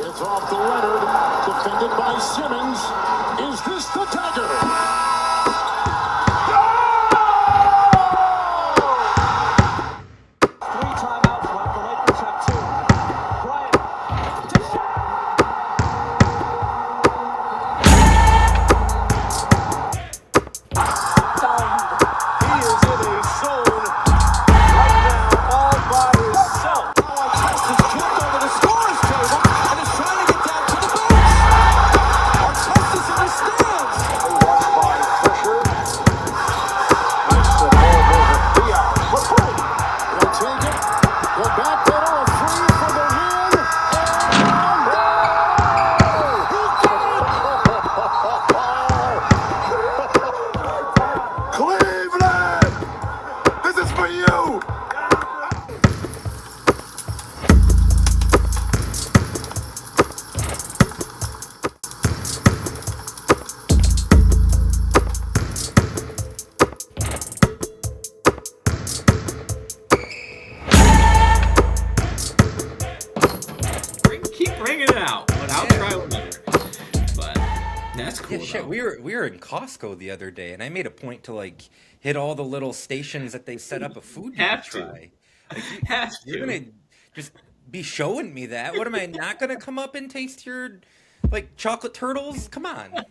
It's off to Leonard, defended by Simmons. Is this the dagger? We were in Costco the other day, and I made a point to like hit all the little stations that they set up a food you can try. Like, you're gonna just be showing me that. What am I not gonna come up and taste your like chocolate turtles? Come on.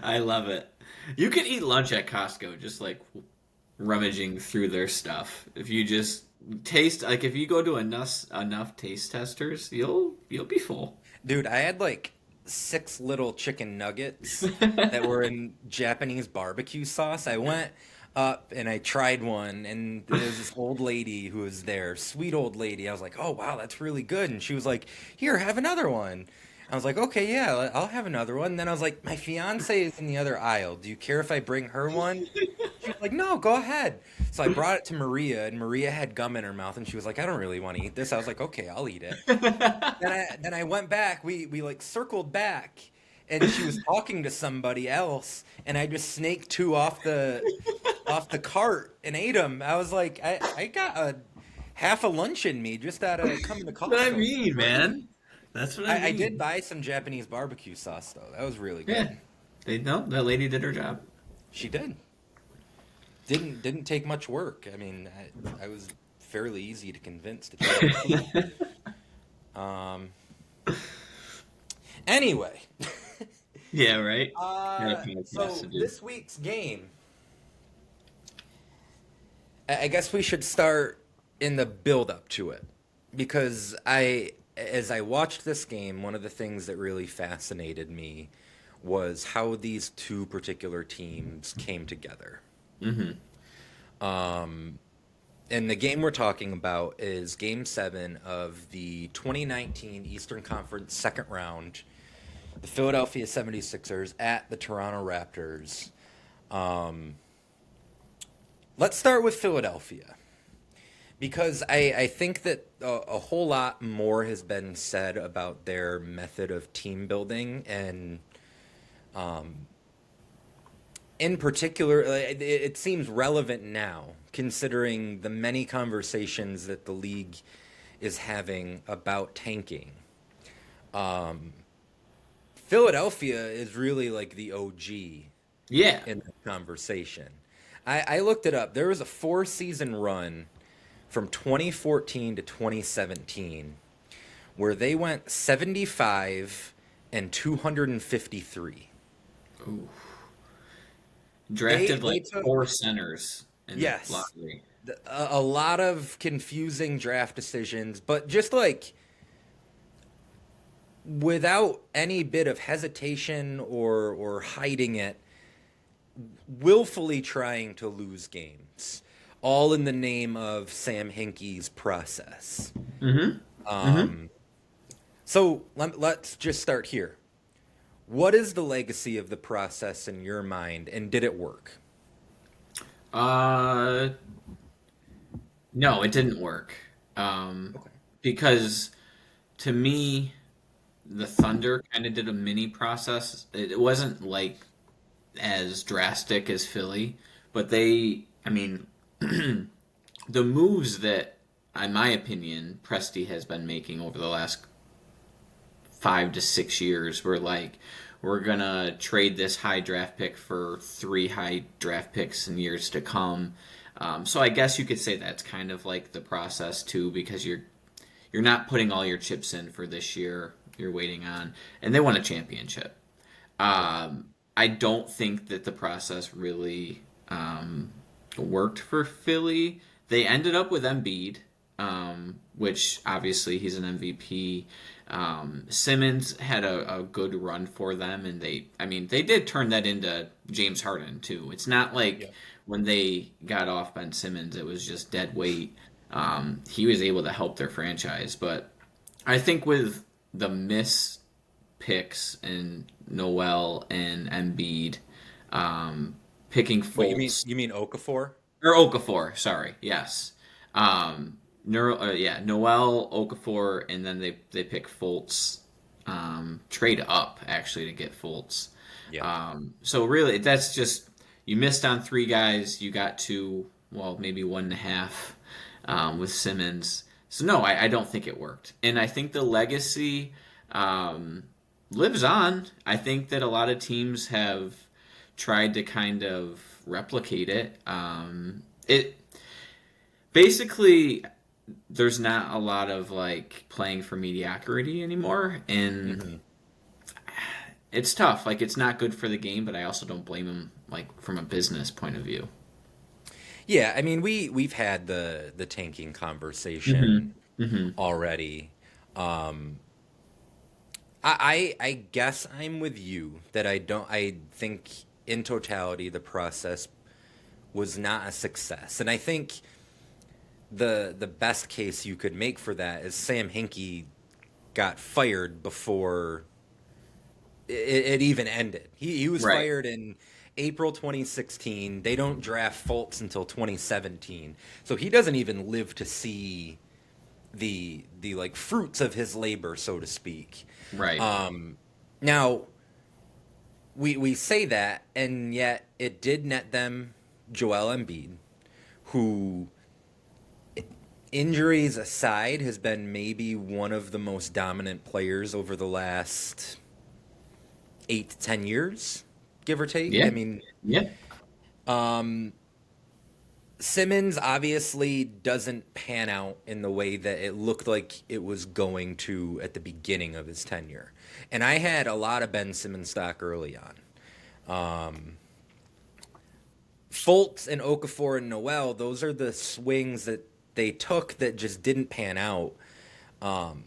I love it. You can eat lunch at Costco, just like rummaging through their stuff. If you just taste, like if you go to enough taste testers, you'll be full. Dude, I had like 6 little chicken nuggets that were in Japanese barbecue sauce. I went up and I tried one, and there was this old lady who was there, sweet old lady. I was like, oh wow, that's really good. And she was like, here, have another one. I was like, okay, yeah, I'll have another one. And then I was like, my fiance is in the other aisle. Do you care if I bring her one? She was like, no, go ahead. So I brought it to Maria, and Maria had gum in her mouth, and she was like, I don't really want to eat this. I was like, okay, I'll eat it. Then I went back. We like circled back, and she was talking to somebody else, and I just snaked 2 off the cart and ate them. I was like, I got a half a lunch in me just out of coming to Costco. That's what I mean, man. That's what I mean. I did buy some Japanese barbecue sauce though. That was really good. Yeah, that lady did her job. She did. Didn't take much work. I mean, I was fairly easy to convince to try. Anyway. Yeah, right. So this week's game, I guess we should start in the build up to it, because as I watched this game, one of the things that really fascinated me was how these two particular teams came together. Mm-hmm. And the game we're talking about is Game 7 of the 2019 Eastern Conference second round, the Philadelphia 76ers at the Toronto Raptors. Let's start with Philadelphia, because I think that a whole lot more has been said about their method of team building, and in particular, it seems relevant now, considering the many conversations that the league is having about tanking. Philadelphia is really like the OG in the conversation. I looked it up. There was a 4-season run from 2014 to 2017 where they went 75 and 253. Ooh. Drafted they took 4 centers in the lottery. A lot of confusing draft decisions, but just like without any bit of hesitation or hiding it, willfully trying to lose games, all in the name of Sam Hinkie's process. Mm-hmm. So let's just start here. What is the legacy of the process in your mind, and did it work? No, it didn't work. Because to me, the Thunder kind of did a mini process. It wasn't like as drastic as Philly, but the moves that, in my opinion, Presti has been making over the last 5 to 6 years. We're gonna trade this high draft pick for 3 high draft picks in years to come. So I guess you could say that's kind of like the process too, because you're not putting all your chips in for this year. You're waiting on, and they won a championship. I don't think that the process really worked for Philly. They ended up with Embiid, which obviously he's an MVP. Simmons had a good run for them, and they did turn that into James Harden too. It's not like when they got off Ben Simmons, it was just dead weight. He was able to help their franchise, but I think with the missed picks and Noel and Embiid, picking Fultz. Wait, you mean Okafor? Or Okafor, sorry. Yes. Noel, Okafor, and then they pick Fultz. Trade up actually to get Fultz. Yeah. So really, that's just you missed on 3 guys. You got 2, well, maybe 1.5 with Simmons. So no, I don't think it worked, and I think the legacy lives on. I think that a lot of teams have tried to kind of replicate it. It basically, there's not a lot of like playing for mediocrity anymore, and it's tough. Like, it's not good for the game, but I also don't blame them, like, from a business point of view. Yeah, I mean, we've had the tanking conversation already. I guess I'm with you that I think in totality the process was not a success. And I think the best case you could make for that is Sam Hinkie got fired before it even ended. He was Right. fired in April 2016. They don't draft Fultz until 2017. So he doesn't even live to see the like fruits of his labor, so to speak. Right. Now we say that, and yet it did net them Joel Embiid, who, injuries aside, has been maybe one of the most dominant players over the last 8 to 10 years, give or take. Yeah. I mean, Yeah. Simmons obviously doesn't pan out in the way that it looked like it was going to at the beginning of his tenure. And I had a lot of Ben Simmons stock early on. Fultz and Okafor and Noel, those are the swings that they took that just didn't pan out. Now,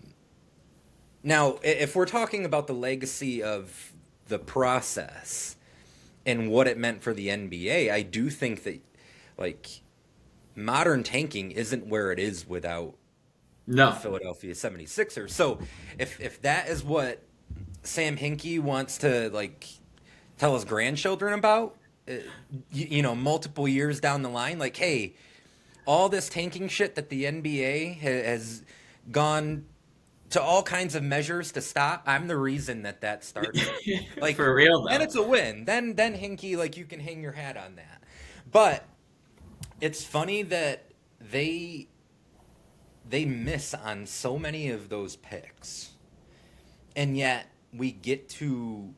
if we're talking about the legacy of the process and what it meant for the NBA, I do think that, like, modern tanking isn't where it is without No. the Philadelphia 76ers. So if that is what Sam Hinkie wants to, like, tell his grandchildren about, multiple years down the line, like, hey, all this tanking shit that the NBA has gone to all kinds of measures to stop, I'm the reason that started. Like, For real, though. and it's a win. Then Hinkie, like, you can hang your hat on that. But it's funny that they miss on so many of those picks, and yet we get to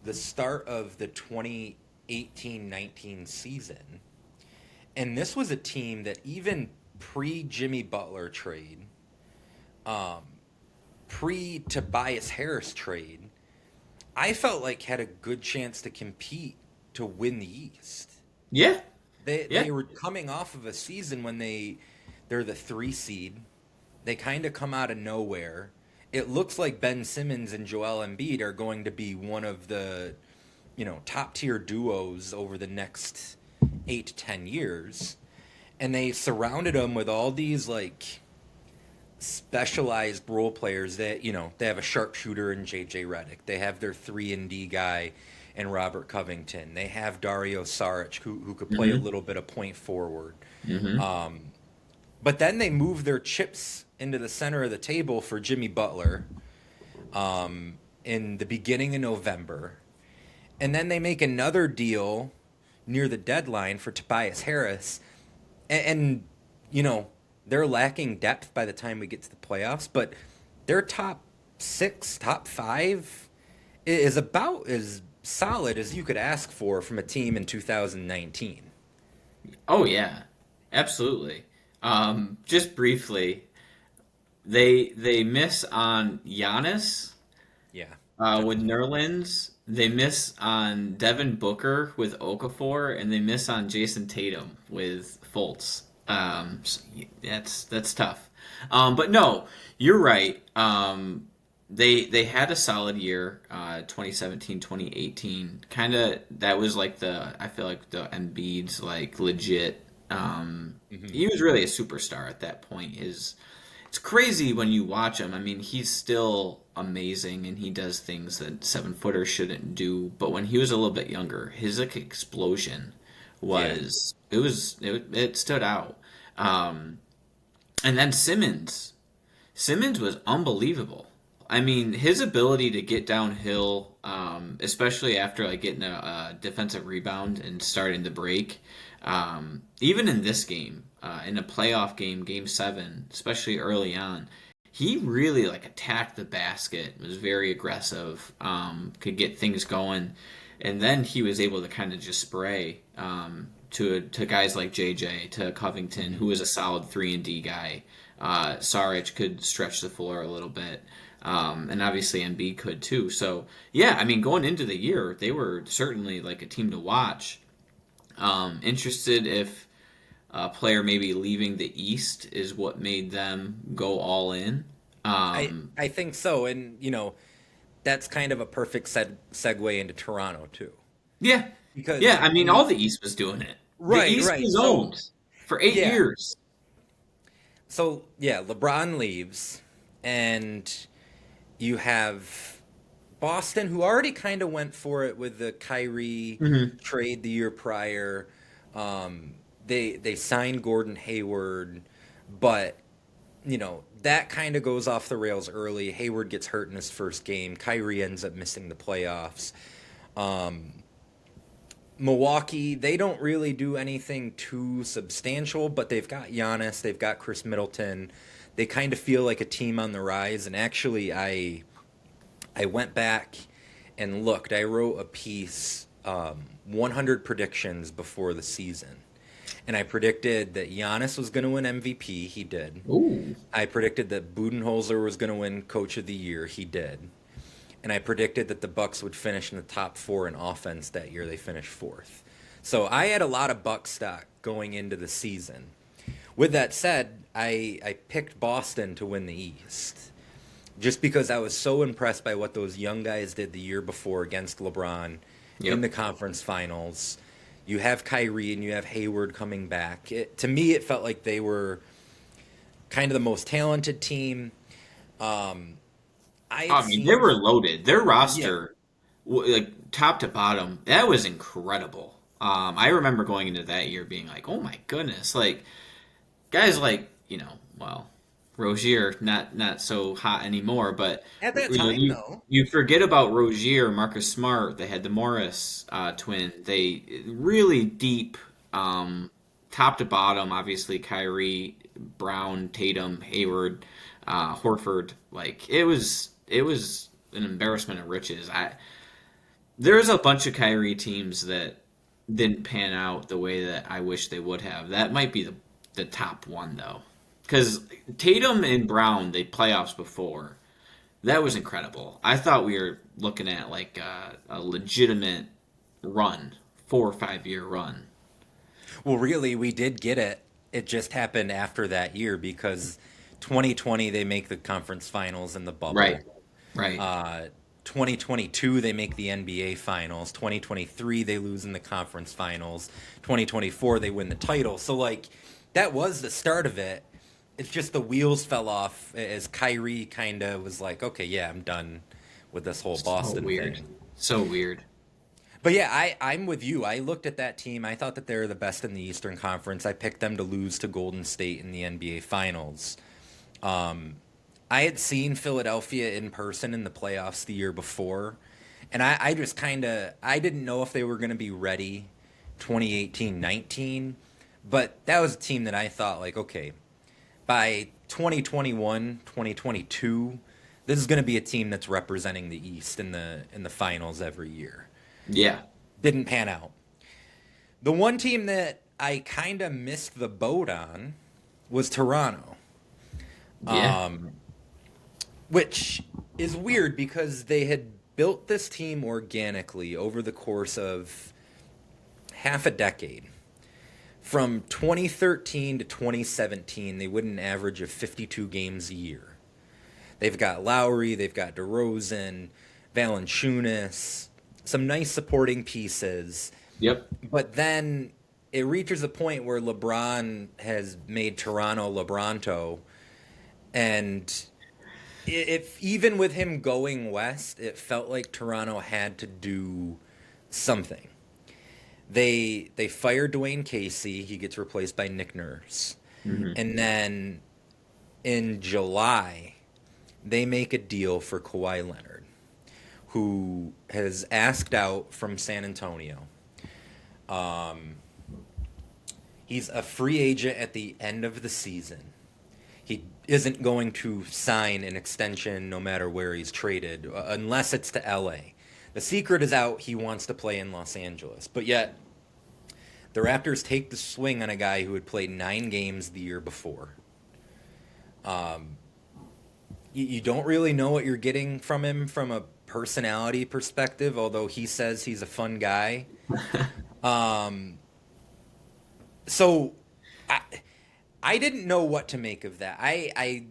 the start of the 2018-19 season, and this was a team that even pre-Jimmy Butler trade, pre-Tobias Harris trade, I felt like had a good chance to compete to win the East. Yeah. They were coming off of a season when they're the 3 seed. They kind of come out of nowhere. It looks like Ben Simmons and Joel Embiid are going to be one of the, top tier duos over the next 8 to 10 years. And they surrounded them with all these, like, specialized role players that, they have a sharpshooter in JJ Redick. They have their 3-and-D guy and Robert Covington. They have Dario Saric, who could play a little bit of point forward. But then they move their chips into the center of the table for Jimmy Butler in the beginning of November. And then they make another deal near the deadline for Tobias Harris. And they're lacking depth by the time we get to the playoffs, but their top six, top five is about as solid as you could ask for from a team in 2019. Oh yeah, absolutely. Just briefly, they miss on Giannis Yeah, with definitely. Nerlens. They miss on Devin Booker with Okafor, and they miss on Jason Tatum with Fultz. So that's tough. But no, you're right. They had a solid year, 2017, 2018. Kind of that was like I feel like the Embiid's like legit. Hmm. He was really a superstar at that point. It's crazy when you watch him. I mean, he's still amazing and he does things that 7-footers shouldn't do. But when he was a little bit younger, his like explosion Yeah, it stood out. Um, and then Simmons was unbelievable. I mean, his ability to get downhill, especially after like getting a defensive rebound and starting the break, even in this game, in a playoff game, Game 7, especially early on, he really like attacked the basket, was very aggressive, could get things going, and then he was able to kind of just spray to guys like JJ, to Covington, hmm, who was a solid 3 and D guy. Saric could stretch the floor a little bit. And obviously MB could too. So yeah, I mean, going into the year, they were certainly like a team to watch. Interested if a player maybe leaving the East is what made them go all in. Um, I think so, and that's kind of a perfect segue into Toronto too, yeah, yeah. because I mean, all the East was doing it. The right, East right. was owned for eight Yeah, years. so yeah, LeBron leaves, and you have Boston, who already kind of went for it with the Kyrie Hmm. trade the year prior. They signed Gordon Hayward, but that kind of goes off the rails early. Hayward gets hurt in his first game. Kyrie ends up missing the playoffs. Um, Milwaukee, they don't really do anything too substantial, but they've got Giannis, they've got Chris Middleton. They kind of feel like a team on the rise. And actually, I went back and looked. I wrote a piece, 100 predictions before the season. And I predicted that Giannis was going to win MVP. He did. Ooh. I predicted that Budenholzer was going to win Coach of the Year. He did. And I predicted that the Bucks would finish in the top four in offense that year. They finished fourth. So I had a lot of Buck stock going into the season. With that said, I picked Boston to win the East just because I was so impressed by what those young guys did the year before against LeBron in Yep. the conference finals. You have Kyrie and you have Hayward coming back. To me, it felt like they were kind of the most talented team. Um, I had I mean, they seen, were loaded. Their yeah, roster, like top to bottom, that was incredible. I remember going into that year being like, "Oh my goodness!" Like guys like well, Rozier not so hot anymore, but at that you know time you though. you forget about Rozier, Marcus Smart. They had the Morris twin. They really deep, um, top to bottom. Obviously, Kyrie, Brown, Tatum, Hayward, Horford. Like it was an embarrassment of riches. There's a bunch of Kyrie teams that didn't pan out the way that I wish they would have. That might be the top one though, because Tatum and Brown they playoffs before that was incredible. I thought we were looking at like a legitimate run, 4 or 5 year run. Well, really, we did get it. It just happened after that year because 2020 they make the conference finals in the Right, bubble. right. Uh, 2022 they make the NBA finals. 2023 they lose in the conference finals. 2024 they win the title. So like that was the start of it. It's just the wheels fell off as Kyrie kind of was like, okay, yeah, I'm done with this whole So Boston weird. thing. So weird. But yeah, I'm with you. I looked at that team. I thought that they were the best in the Eastern Conference. I picked them to lose to Golden State in the NBA Finals. Um, I had seen Philadelphia in person in the playoffs the year before, and I just kind of I didn't know if they were going to be ready 2018-19, but that was a team that I thought like, okay, by 2021, 2022, this is going to be a team that's representing the East in the finals every year. Yeah. Didn't pan out. The one team that I kind of missed the boat on was Toronto. Yeah. Which is weird because they had built this team organically over the course of half a decade. From 2013 to 2017, they would an average of 52 games a year. They've got Lowry, they've got DeRozan, Valanciunas, some nice supporting pieces. Yep. But then it reaches a point where LeBron has made Toronto LeBronto, and if even with him going west, it felt like Toronto had to do something. They fired Dwayne Casey. He gets replaced by Nick Nurse. Mm-hmm. And then in July, they make a deal for Kawhi Leonard, who has asked out from San Antonio. He's a free agent at the end of the season. He isn't going to sign an extension no matter where he's traded, unless it's to LA. The secret is out. He wants to play in Los Angeles. But yet, the Raptors take the swing on a guy who had played 9 games the year before. You don't really know what you're getting from him from a personality perspective, although he says he's a fun guy. So I didn't know what to make of that. I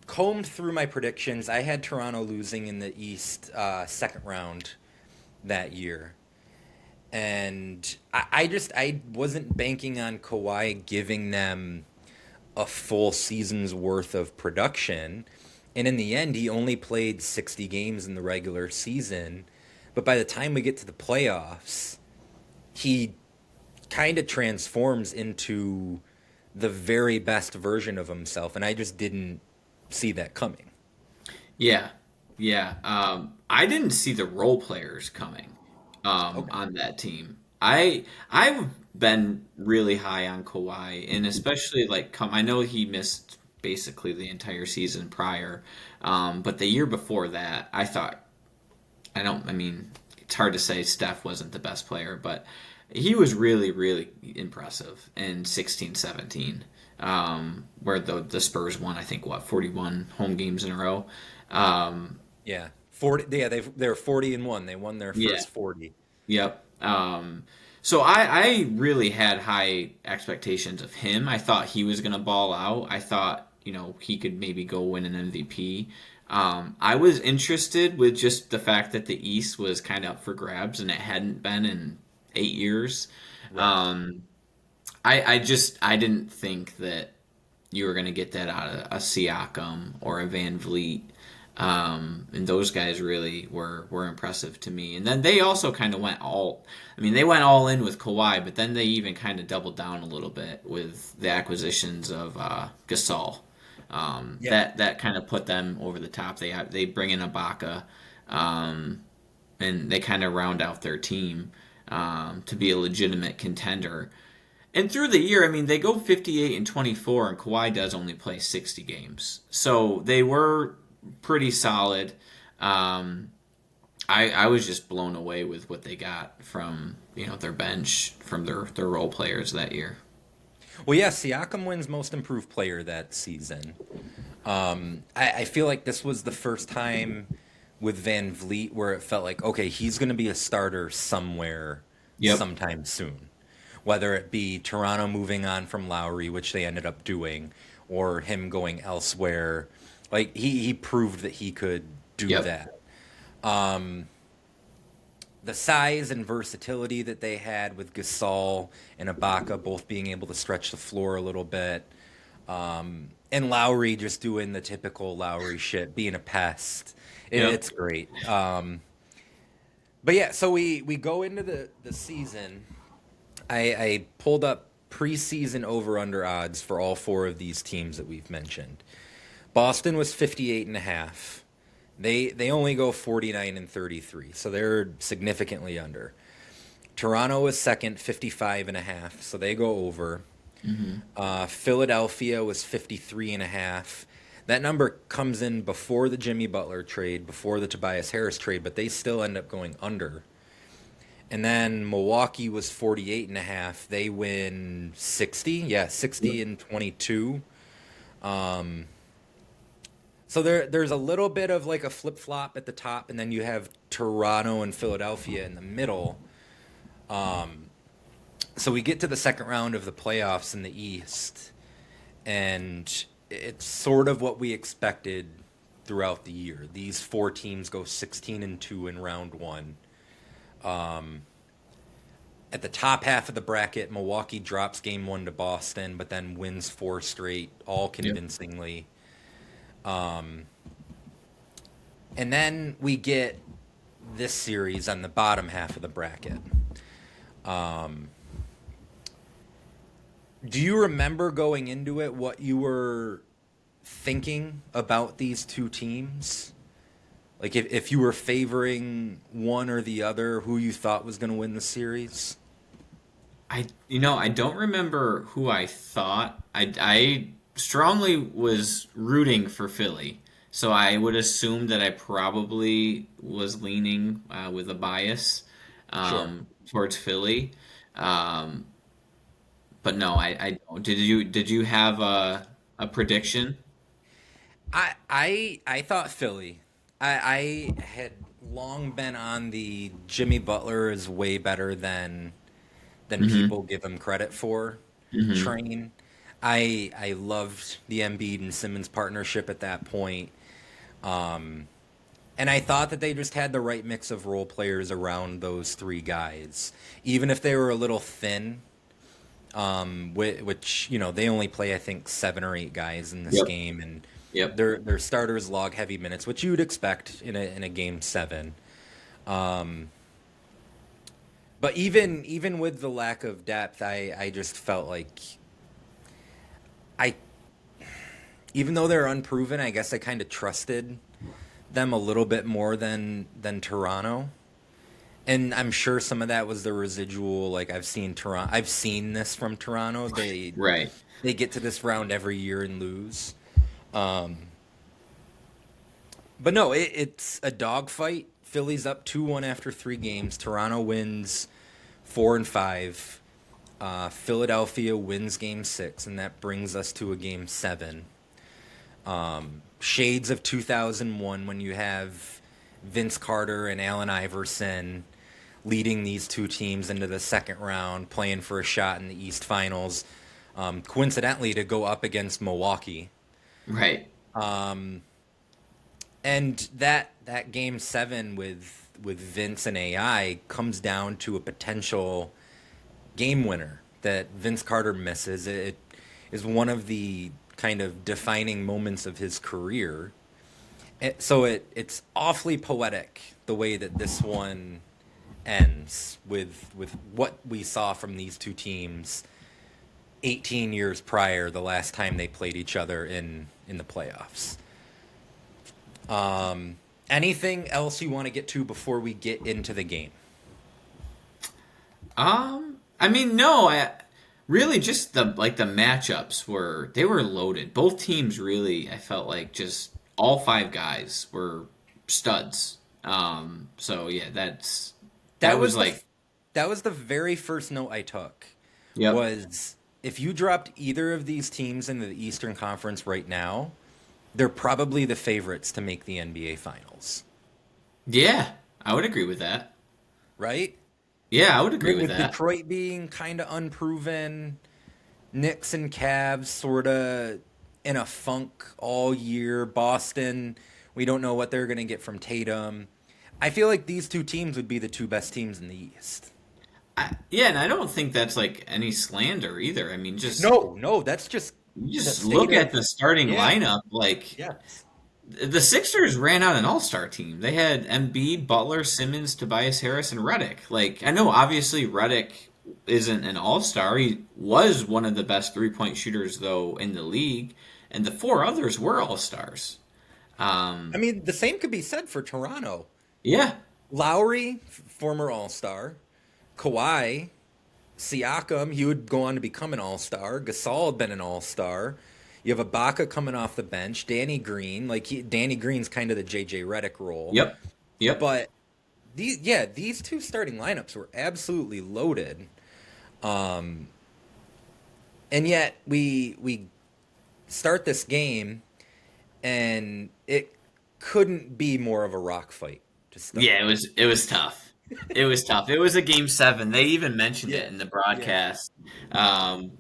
combed through my predictions. I had Toronto losing in the East second round that year. And I wasn't banking on Kawhi giving them a full season's worth of production. And in the end, he only played 60 games in the regular season. But by the time we get to the playoffs, he kind of transforms into the very best version of himself. And I just didn't see that coming. Yeah. Yeah. I didn't see the role players coming on that team. I've been really high on Kawhi, and especially I know he missed basically the entire season prior, but the year before that, I mean, it's hard to say Steph wasn't the best player, but he was really, really impressive in 16-17, where the Spurs won, I think, 41 home games in a row. Yeah. 40. Yeah, they're 40-1. They won their first 40. Yep. So I really had high expectations of him. I thought he was going to ball out. I thought, he could maybe go win an MVP. I was interested with just the fact that the East was kind of up for grabs, and it hadn't been in 8 years. Right. I didn't think that you were going to get that out of a Siakam or a Van Vliet. And those guys really were impressive to me. And then they also kind of went all in with Kawhi, but then they even kind of doubled down a little bit with the acquisitions of Gasol. That kind of put them over the top. They bring in Ibaka, and they kind of round out their team to be a legitimate contender. And through the year, they go 58-24, and Kawhi does only play 60 games. So they were pretty solid. I was just blown away with what they got from their bench, from their role players that year. Well, yeah, Siakam wins Most Improved Player that season. I feel like this was the first time with Van Vliet where it felt like, okay, he's going to be a starter somewhere sometime soon. Whether it be Toronto moving on from Lowry, which they ended up doing, or him going elsewhere. Like, he proved that he could do that. The size and versatility that they had with Gasol and Ibaka both being able to stretch the floor a little bit. And Lowry just doing the typical Lowry shit, being a pest. It's great. But yeah, so we go into the season. I pulled up preseason over-under odds for all 4 of these teams that we've mentioned. Boston was 58.5. They only go 49-33, so they're significantly under. Toronto was second, 55.5, so they go over. Mm-hmm. Philadelphia was 53.5. That number comes in before the Jimmy Butler trade, before the Tobias Harris trade, but they still end up going under. And then Milwaukee was 48 and a half. They win 60. Yeah, 60 and 22. So there's a little bit of like a flip-flop at the top, and then you have Toronto and Philadelphia in the middle. So we get to the second round of the playoffs in the East, and it's sort of what we expected throughout the year. These four teams go 16 and 2 in round one. At the top half of the bracket, Milwaukee drops game one to Boston, but then wins four straight, all convincingly. And then we get this series on the bottom half of the bracket. Do you remember going into it what you were thinking about these two teams? Like if you were favoring one or the other, who you thought was going to win the series? I don't remember who I thought. I strongly was rooting for Philly, so I would assume that I probably was leaning with a bias towards Philly. But no, I don't. Did you have a prediction? I thought Philly. I had long been on the Jimmy Butler is way better than people give him credit for train. I loved the Embiid and Simmons partnership at that point. And I thought that they just had the right mix of role players around those three guys. Even if they were a little thin, which, they only play, I think, 7 or 8 guys in this game. And their starters log heavy minutes, which you would expect in a game 7. But even with the lack of depth, I just felt like even though they're unproven, I guess I kind of trusted them a little bit more than Toronto. And I'm sure some of that was the residual. Like I've seen this from Toronto. They get to this round every year and lose. But no, it's a dogfight. Philly's up 2-1 after 3 games. Toronto wins 4 and 5. Philadelphia wins game 6, and that brings us to a game 7. Shades of 2001 when you have Vince Carter and Allen Iverson leading these two teams into the second round, playing for a shot in the East Finals, coincidentally to go up against Milwaukee. Right. And that game 7 with Vince and AI comes down to a potential game winner that Vince Carter misses. It is one of the kind of defining moments of his career. So it's awfully poetic the way that this one ends with what we saw from these two teams 18 years prior, the last time they played each other in the playoffs. Anything else you want to get to before we get into the game? I mean, no, really just the matchups were loaded. Both teams really, I felt like just all 5 guys were studs. So yeah, that was the very first note I took. Yep. Was if you dropped either of these teams into the Eastern Conference right now, they're probably the favorites to make the NBA Finals. Yeah, I would agree with that. Right? Yeah, I would agree with that. Detroit being kind of unproven, Knicks and Cavs sort of in a funk all year. Boston, we don't know what they're going to get from Tatum. I feel like these two teams would be the 2 best teams in the East. And I don't think that's like any slander either. I mean, just no, that's just look at the starting lineup. Like, the Sixers ran out an all-star team. They had Embiid, Butler, Simmons, Tobias Harris, and Redick. Like, I know obviously Redick isn't an all-star. He was one of the best three-point shooters though in the league, and the 4 others were all-stars. I mean, the same could be said for Toronto. Yeah. Lowry, former all-star. Kawhi, Siakam, he would go on to become an all-star. Gasol had been an all-star. You have Ibaka coming off the bench, Danny Green, Danny Green's kind of the JJ Redick role. Yep. Yep. But these two starting lineups were absolutely loaded. And yet we start this game and it couldn't be more of a rock fight to start. Yeah, it was tough. It was tough. It was a game 7. They even mentioned it in the broadcast,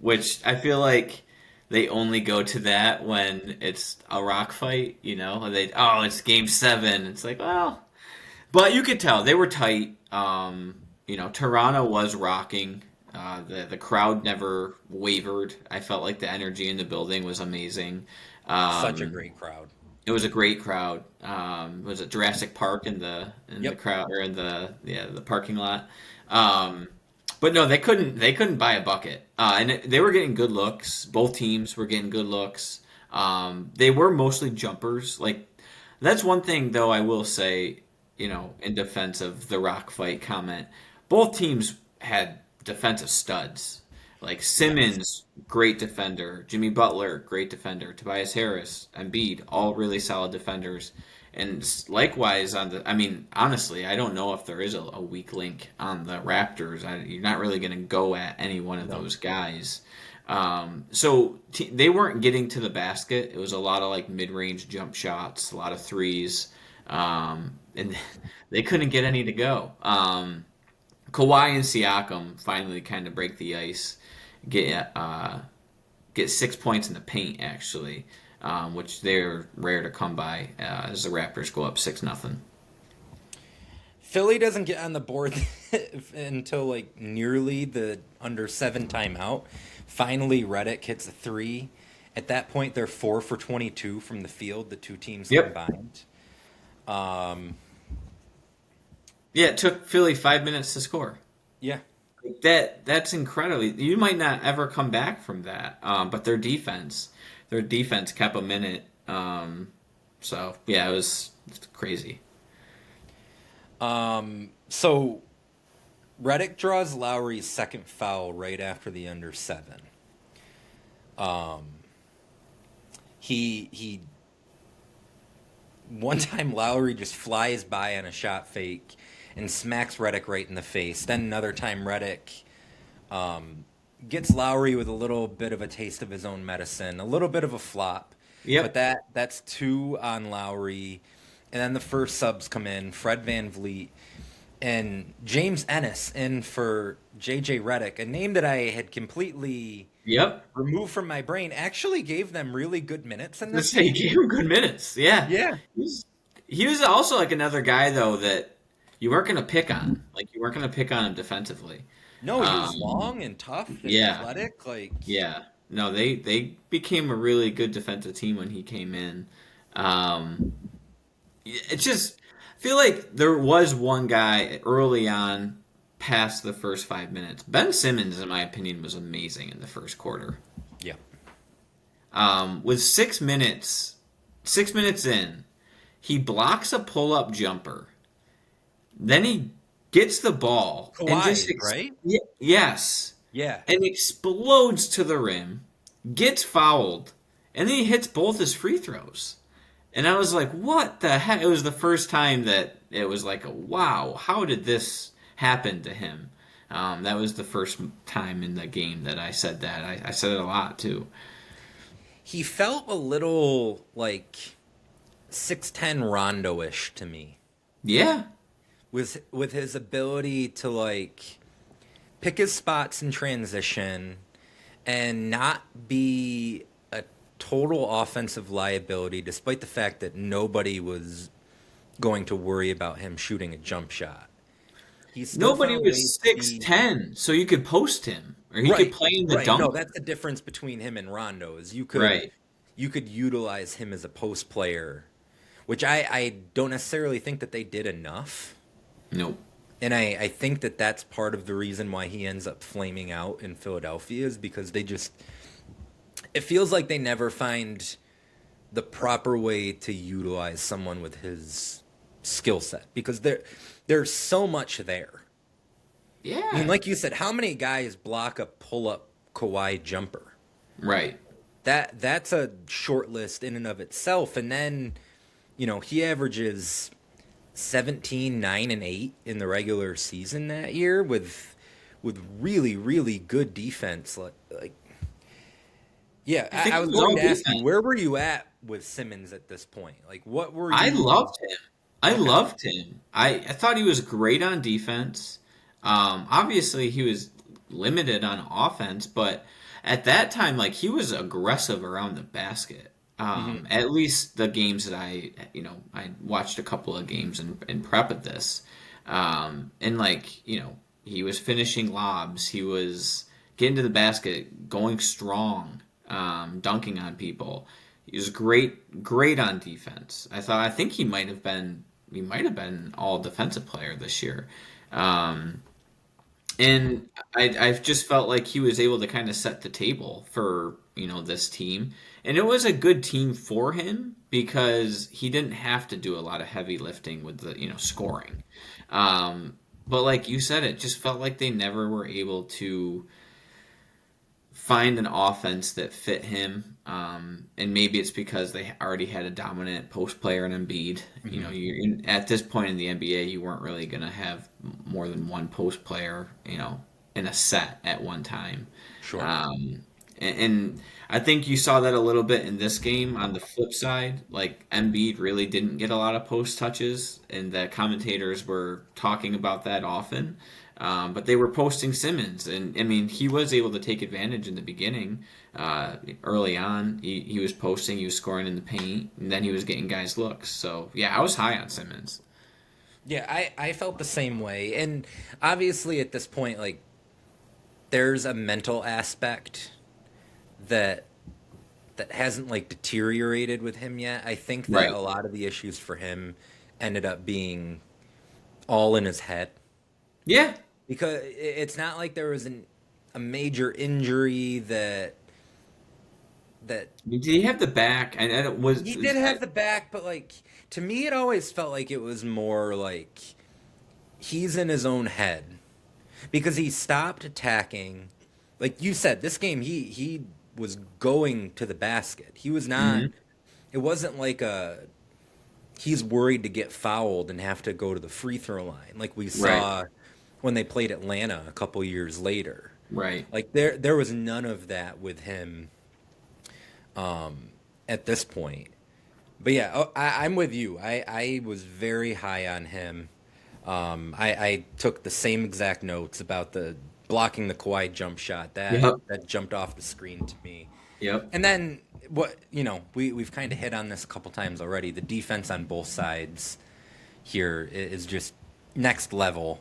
which I feel like they only go to that when it's a rock fight. It's game 7. It's like, well, but you could tell they were tight. Toronto was rocking. The crowd never wavered. I felt like the energy in the building was amazing. Such a great crowd. It was a great crowd. Was it Jurassic Park in the crowd or in the parking lot? But no, they couldn't buy a bucket, and they were getting good looks. Both teams were getting good looks. They were mostly jumpers. Like that's one thing though I will say, in defense of the rock fight comment, both teams had defensive studs. Like Simmons, great defender. Jimmy Butler, great defender. Tobias Harris, Embiid, all really solid defenders. And likewise honestly, I don't know if there is a weak link on the Raptors. You're not really going to go at any one of those guys. So they weren't getting to the basket. It was a lot of like mid-range jump shots, a lot of threes, and they couldn't get any to go. Kawhi and Siakam finally kind of break the ice. Get 6 points in the paint actually, which they're rare to come by as the Raptors go up 6-0. Philly doesn't get on the board until like nearly the under 7 timeout. Finally, Redick hits a 3. At that point, they're 4 for 22 from the field. The two teams combined. It took Philly 5 minutes to score. Yeah. That's incredible. You might not ever come back from that. But their defense kept them in it. It was crazy. So Redick draws Lowry's second foul right after the under 7. He one time Lowry just flies by on a shot fake and smacks Redick right in the face. Then another time Redick gets Lowry with a little bit of a taste of his own medicine, a little bit of a flop. Yep. But that's 2 on Lowry. And then the first subs come in, Fred VanVleet and James Ennis in for JJ Redick, a name that I had completely removed from my brain. Actually gave them really good minutes in this game. He gave him good minutes, yeah. Yeah. He was also like another guy, though, that you weren't going to pick on. Like, you weren't going to pick on him defensively. No, he was long and tough and athletic. Yeah. No, they became a really good defensive team when he came in. It's just, I feel like there was one guy early on past the first 5 minutes. Ben Simmons, in my opinion, was amazing in the first quarter. Yeah. With 6 minutes in, he blocks a pull-up jumper. Then he gets the ball. Kawhi, right? Yes. Yeah. And explodes to the rim, gets fouled, and then he hits both his free throws. And I was like, what the heck? It was the first time that it was like, wow, how did this happen to him? That was the first time in the game that I said that. I said it a lot, too. He felt a little like 6'10" Rondo-ish to me. Yeah. With his ability to like pick his spots in transition and not be a total offensive liability, despite the fact that nobody was going to worry about him shooting a jump shot. Nobody was 6'10", so you could post him or he could play in the dunk. No, that's the difference between him and Rondo is you could utilize him as a post player, which I don't necessarily think that they did enough. Nope. And I think that that's part of the reason why he ends up flaming out in Philadelphia is because it feels like they never find the proper way to utilize someone with his skill set because there's so much there. Yeah. I mean, like you said, how many guys block a pull-up Kawhi jumper? Right. that's a short list in and of itself. And then, he averages 17, 9, and 8 in the regular season that year with really, really good defense. Like yeah, I I think was it was going all to ask you, defense. where were you at with Simmons at this point? Like, what were I you? loved him. I Okay. loved him. I thought he was great on defense. Obviously, he was limited on offense, but at that time, like he was aggressive around the basket. Hmm. At least the games that I watched a couple of games and prep at this, and like he was finishing lobs. He was getting to the basket, going strong, dunking on people. He was great on defense. I think he might have been all defensive player this year. Um, and I've just felt like he was able to kind of set the table for, this team. And it was a good team for him because he didn't have to do a lot of heavy lifting with the, scoring. But like you said, it just felt like they never were able to find an offense that fit him. And maybe it's because they already had a dominant post player in Embiid. Hmm. At this point in the NBA, you weren't really going to have more than one post player, in a set at one time. Sure. And I think you saw that a little bit in this game. On the flip side, like Embiid really didn't get a lot of post touches, and the commentators were talking about that often. But they were posting Simmons, and I mean he was able to take advantage in the beginning. Early on, he was posting, he was scoring in the paint, and then he was getting guys looks. So yeah, I was high on Simmons. Yeah, I felt the same way. And obviously at this point, like, there's a mental aspect that hasn't like deteriorated with him yet. I think that Right. a lot of the issues for him ended up being all in his head, Yeah. because it's not like there was a major injury that Did he have the back? I don't, he did have the back, but like, to me it always felt like it was more like he's in his own head, because he stopped attacking. Like you said, this game he was going to the basket. He was not. Mhm. It wasn't like he's worried to get fouled and have to go to the free throw line like we Right. saw when they played Atlanta a couple years later. Right. Like there was none of that with him at this point. But yeah, I'm with you. I was very high on him. I took the same exact notes about the blocking the Kawhi jump shot Yep. that jumped off the screen to me. Yep. And then we've kind of hit on this a couple times already. The defense on both sides here is just next level.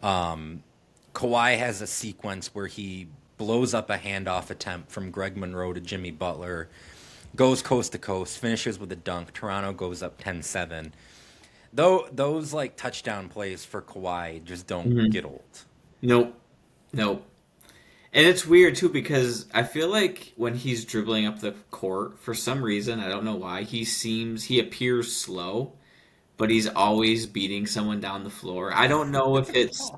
Kawhi has a sequence where he blows up a handoff attempt from Greg Monroe to Jimmy Butler, goes coast to coast, finishes with a dunk. Toronto goes up 10-7. Though those like touchdown plays for Kawhi just don't Mhm. get old. Nope. Nope. And it's weird too because I feel like when he's dribbling up the court, for some reason, I don't know why, he appears slow, but he's always beating someone down the floor. I don't know if it's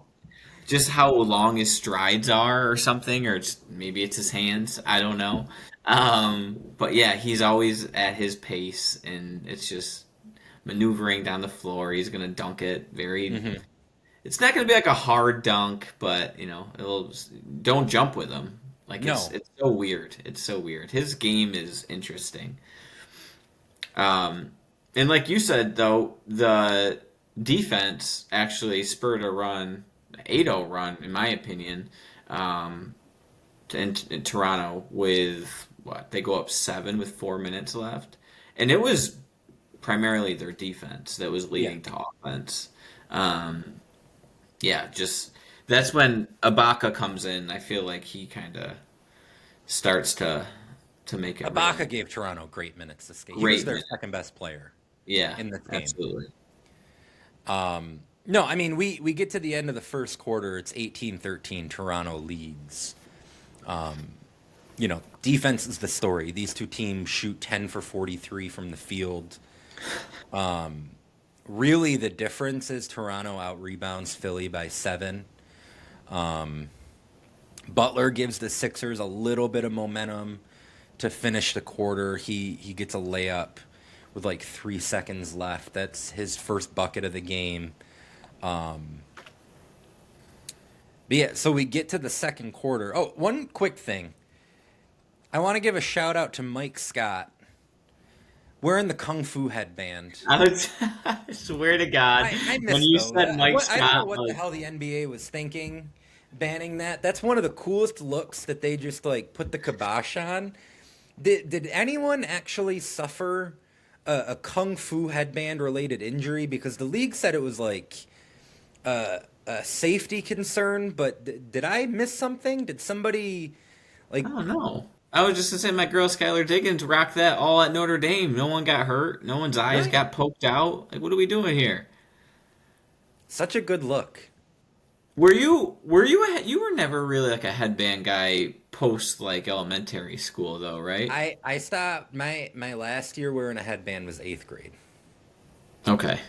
just how long his strides are or something, or maybe it's his hands. I don't know. But yeah, he's always at his pace, and it's just maneuvering down the floor. He's gonna dunk it very. Hmm. It's not gonna be like a hard dunk, but it'll. Don't jump with him. Like it's No. it's so weird. It's so weird. His game is interesting. Um, and like you said, though, the defense actually spurred a run, 8-0 run, in my opinion, um, in Toronto with what? They go up 7 with 4 minutes left. And it was primarily their defense that was Yeah. leading to offense. Um, yeah, just that's when Ibaka comes in. I feel like he kind of starts to make it real. Ibaka gave Toronto great minutes this game. He was Great their minute. second best player Yeah, in this game. absolutely. No, I mean we get to the end of the first quarter. It's 18-13. Toronto leads. Defense is the story. These two teams shoot 10 for 43 from the field. Really, the difference is Toronto out rebounds Philly by 7. Butler gives the Sixers a little bit of momentum. to finish the quarter. He gets a layup with like 3 seconds left. That's his first bucket of the game. But yeah, so we get to the second quarter. Oh, one quick thing. I want to give a shout out to Mike Scott wearing the Kung Fu headband. I swear to God, I missed when you those. said Mike I don't know Scott, what the hell the NBA was thinking banning that. That's one of the coolest looks that they just like put the kibosh on. Did anyone actually suffer a Kung Fu headband related injury? Because the league said it was like a safety concern, but did I miss something? Did somebody like? I don't know. I was just gonna say my girl Skylar Diggins rocked that all at Notre Dame. No one got hurt. No one's eyes Right. got poked out. Like, what are we doing here? Such a good look. You were never really like a headband guy post like elementary school though, right? I stopped my last year wearing a headband was 8th grade. Okay.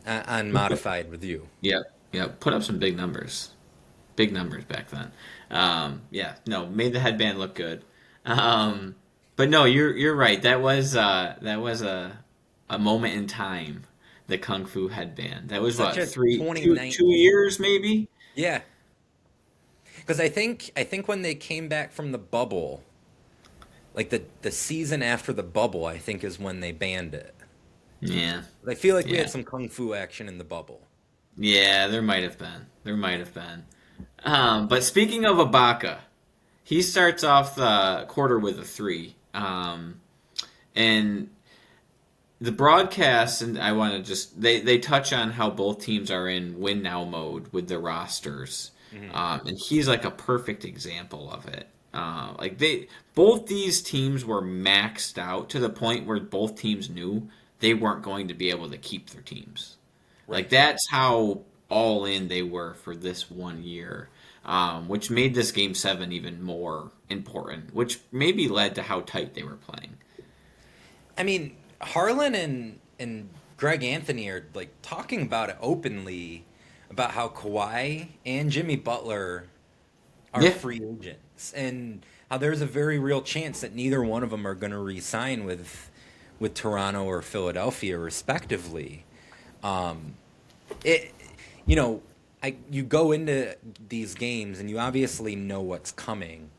On modified with you. Yep. Yep. Put up some big numbers. Big numbers back then. Yeah. No, made the headband look good. But no, you're right. That was a moment in time. The Kung Fu headband. That was Such what a 2 2019. years maybe. Yeah. Because I think when they came back from the bubble, like the season after the bubble, I think is when they banned it. Yeah. I feel like we Yeah. had some kung fu action in the bubble. Yeah, there might have been. There might have been. But speaking of Ibaka, he starts off the quarter with a three. And the broadcast, and I want to just, they touch on how both teams are in win now mode with their rosters. And he's like a perfect example of it. Both these teams were maxed out to the point where both teams knew they weren't going to be able to keep their teams. Right. Like that's how all in they were for this 1 year, which made this game 7 even more important, which maybe led to how tight they were playing. I mean, Harlan and Greg Anthony are like talking about it openly about how Kawhi and Jimmy Butler are Yeah. free agents and how there's a very real chance that neither one of them are going to re-sign with Toronto or Philadelphia respectively. You go into these games and you obviously know what's coming,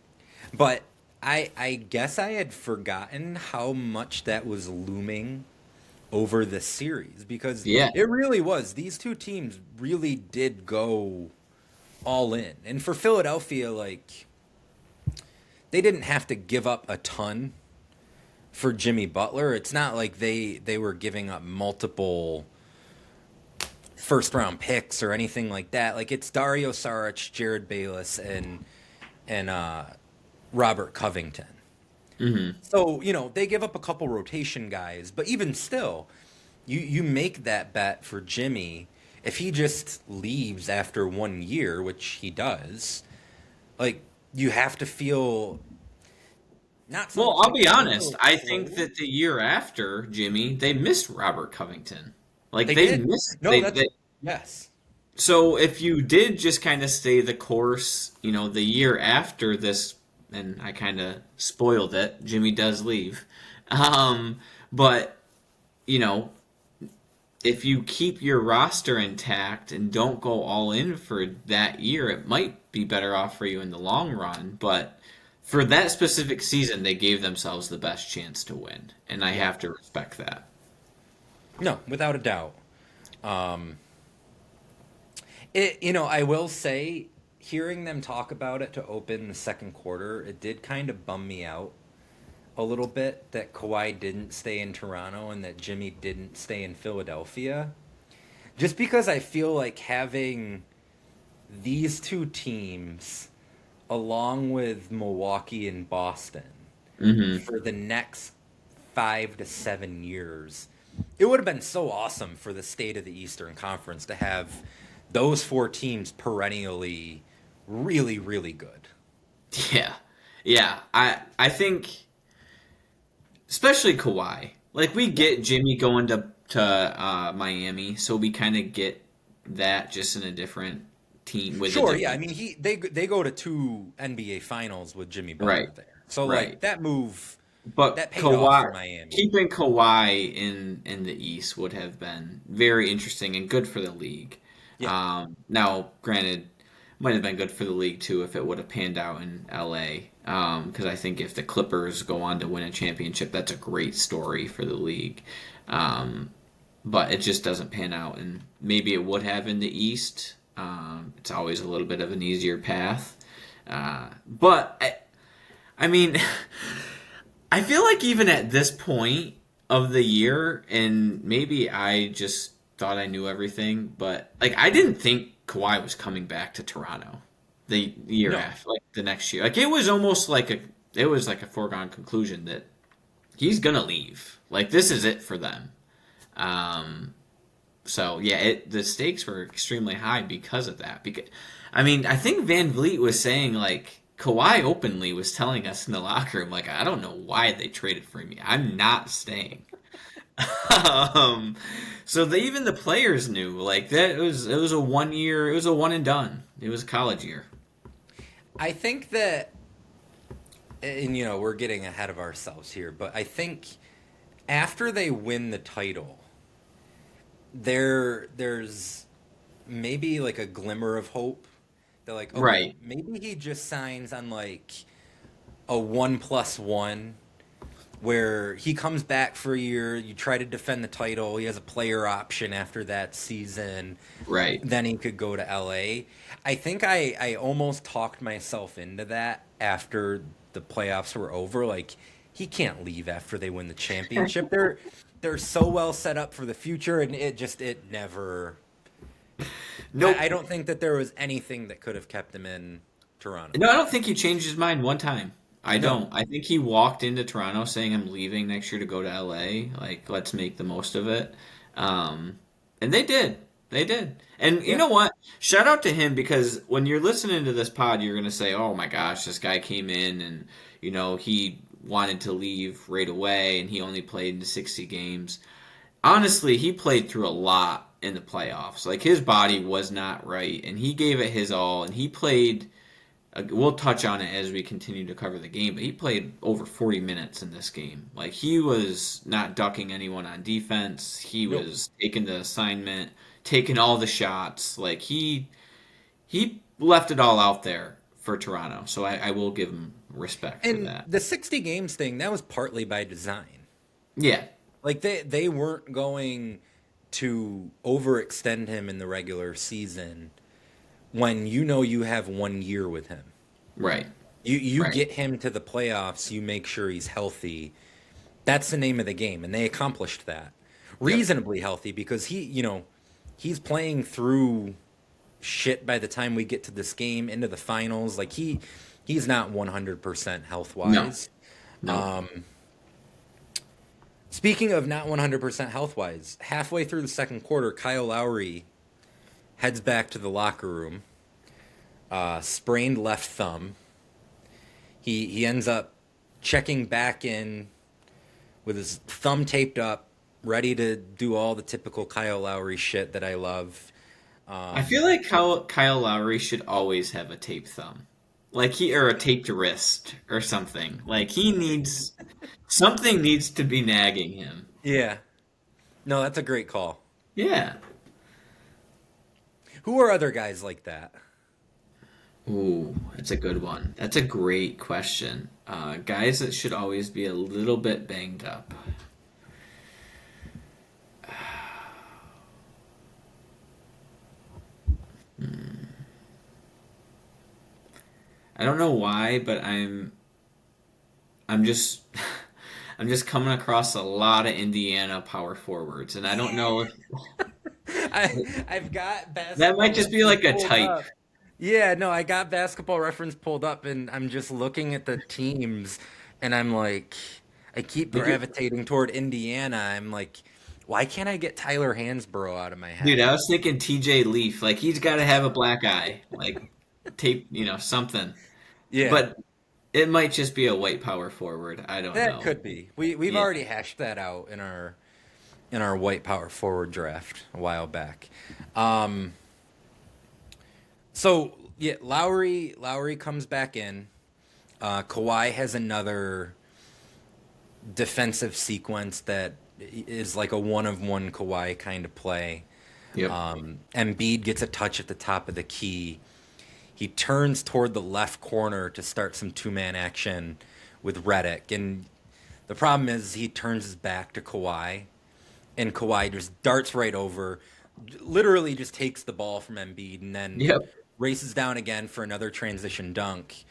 but I guess I had forgotten how much that was looming over the series because Yeah. it really was. These two teams really did go all in. And for Philadelphia, like, they didn't have to give up a ton for Jimmy Butler. It's not like they were giving up multiple first round picks or anything like that. Like, it's Dario Saric, Jared Bayless, and Robert Covington. Mm-hmm. So, they give up a couple rotation guys, but even still, you make that bet for Jimmy. If he just leaves after 1 year, which he does, like, you have to feel not so Well, much I'll like be a honest. little I think slow. that the year after Jimmy, they missed Robert Covington. Like They they did. missed. No, that's yes. So if you did just kind of stay the course, the year after this, and I kind of spoiled it. Jimmy does leave, but if you keep your roster intact and don't go all in for that year, it might be better off for you in the long run. But for that specific season, they gave themselves the best chance to win, and I have to respect that. No, without a doubt. I will say, hearing them talk about it to open the second quarter, it did kind of bum me out a little bit that Kawhi didn't stay in Toronto and that Jimmy didn't stay in Philadelphia. Just because I feel like having these two teams along with Milwaukee and Boston for the next 5 to 7 years, it would have been so awesome for the state of the Eastern Conference to have those 4 teams perennially really, really good. Yeah. I think, especially Kawhi. Like we get Jimmy going to Miami, so we kind of get that just in a different team with a Sure, different yeah. I mean, they go to 2 NBA Finals with Jimmy Butler right. there. So Right. like that move, But that paid off for Miami. keeping Kawhi in the East would have been very interesting and good for the league. Yeah. Now, granted, might have been good for the league too if it would have panned out in LA. Because I think if the Clippers go on to win a championship, that's a great story for the league. But it just doesn't pan out, and maybe it would have in the East. It's always a little bit of an easier path. I mean, I feel like even at this point of the year, and maybe I just thought I knew everything, but like I didn't think Kawhi was coming back to Toronto the year No. after, like the next year. Like it was almost like a foregone conclusion that he's gonna leave. Like this is it for them. So yeah, the stakes were extremely high because of that. Because I mean, I think Van Vliet was saying like Kawhi openly was telling us in the locker room like I don't know why they traded for me. I'm not staying. So even the players knew like that it was a 1 year, it was a one and done. It was a college year. I think that, and we're getting ahead of ourselves here, but I think after they win the title, there's maybe like a glimmer of hope. They're like, okay, Right. maybe he just signs on like a 1+1 where he comes back for a year, you try to defend the title, he has a player option after that season, Right. then he could go to LA. I think I almost talked myself into that after the playoffs were over. Like, he can't leave after they win the championship. They're so well set up for the future, and it never. Nope. I don't think that there was anything that could have kept him in Toronto. No, I don't think he changed his mind one time. I No. don't. I think he walked into Toronto saying, "I'm leaving next year to go to LA. Like, let's make the most of it." And they did. They did. And you Yeah. know what? Shout out to him because when you're listening to this pod, you're gonna say, "Oh my gosh, this guy came in and he wanted to leave right away, and he only played in 60 games." Honestly, he played through a lot in the playoffs. Like his body was not right, and he gave it his all, and he played. We'll touch on it as we continue to cover the game, but he played over 40 minutes in this game. Like he was not ducking anyone on defense. He Nope. was taking the assignment, taking all the shots. Like he left it all out there for Toronto. So I will give him respect for And that. the 60 games thing, that was partly by design. Yeah, Like they weren't going to overextend him in the regular season when you have 1 year with him. right. You Right. get him to the playoffs, you make sure he's healthy. That's the name of the game, and they accomplished that. Reasonably healthy because he's playing through shit by the time we get to this game into the finals. Like he's not 100% health wise. No. Speaking of not 100% health wise, halfway through the second quarter, Kyle Lowry heads back to the locker room. Sprained left thumb. He ends up checking back in with his thumb taped up, ready to do all the typical Kyle Lowry shit that I love. I feel like Kyle Lowry should always have a taped thumb. Like or a taped wrist or something. Like something needs to be nagging him. Yeah. No, that's a great call. Yeah. Who are other guys like that? Ooh, that's a good one. That's a great question. Guys that should always be a little bit banged up. I don't know why, but I'm just I'm just coming across a lot of Indiana power forwards, and I don't know if I've got basketball. that might just be like a pulled type. up. Yeah, no, I got Basketball Reference pulled up, and I'm just looking at the teams, and I'm like, I keep gravitating toward Indiana. I'm like, why can't I get Tyler Hansborough out of my head? Dude, I was thinking TJ Leaf. Like he's got to have a black eye, like tape, something. Yeah, But it might just be a white power forward. I don't that know. could be. We've Yeah. already hashed that out in our white power forward draft a while back. So yeah, Lowry comes back in. Kawhi has another defensive sequence that is like a one-of-one Kawhi kind of play. Yep. Embiid gets a touch at the top of the key. He turns toward the left corner to start some two-man action with Redick. And the problem is he turns his back to Kawhi, and Kawhi just darts right over, literally just takes the ball from Embiid, and then Yep. races down again for another transition dunk.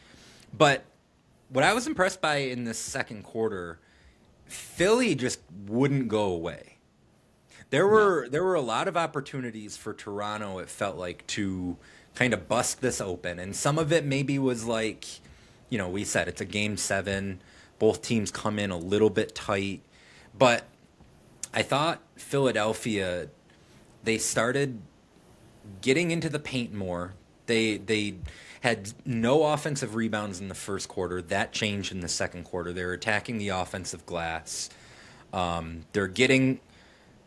But what I was impressed by in this second quarter, Philly just wouldn't go away. There were a lot of opportunities for Toronto, it felt like, to kind of bust this open. And some of it maybe was like, we said it's a game 7. Both teams come in a little bit tight. But I thought Philadelphia, they started getting into the paint more. They had no offensive rebounds in the first quarter. That changed in the second quarter. They're attacking the offensive glass. They're getting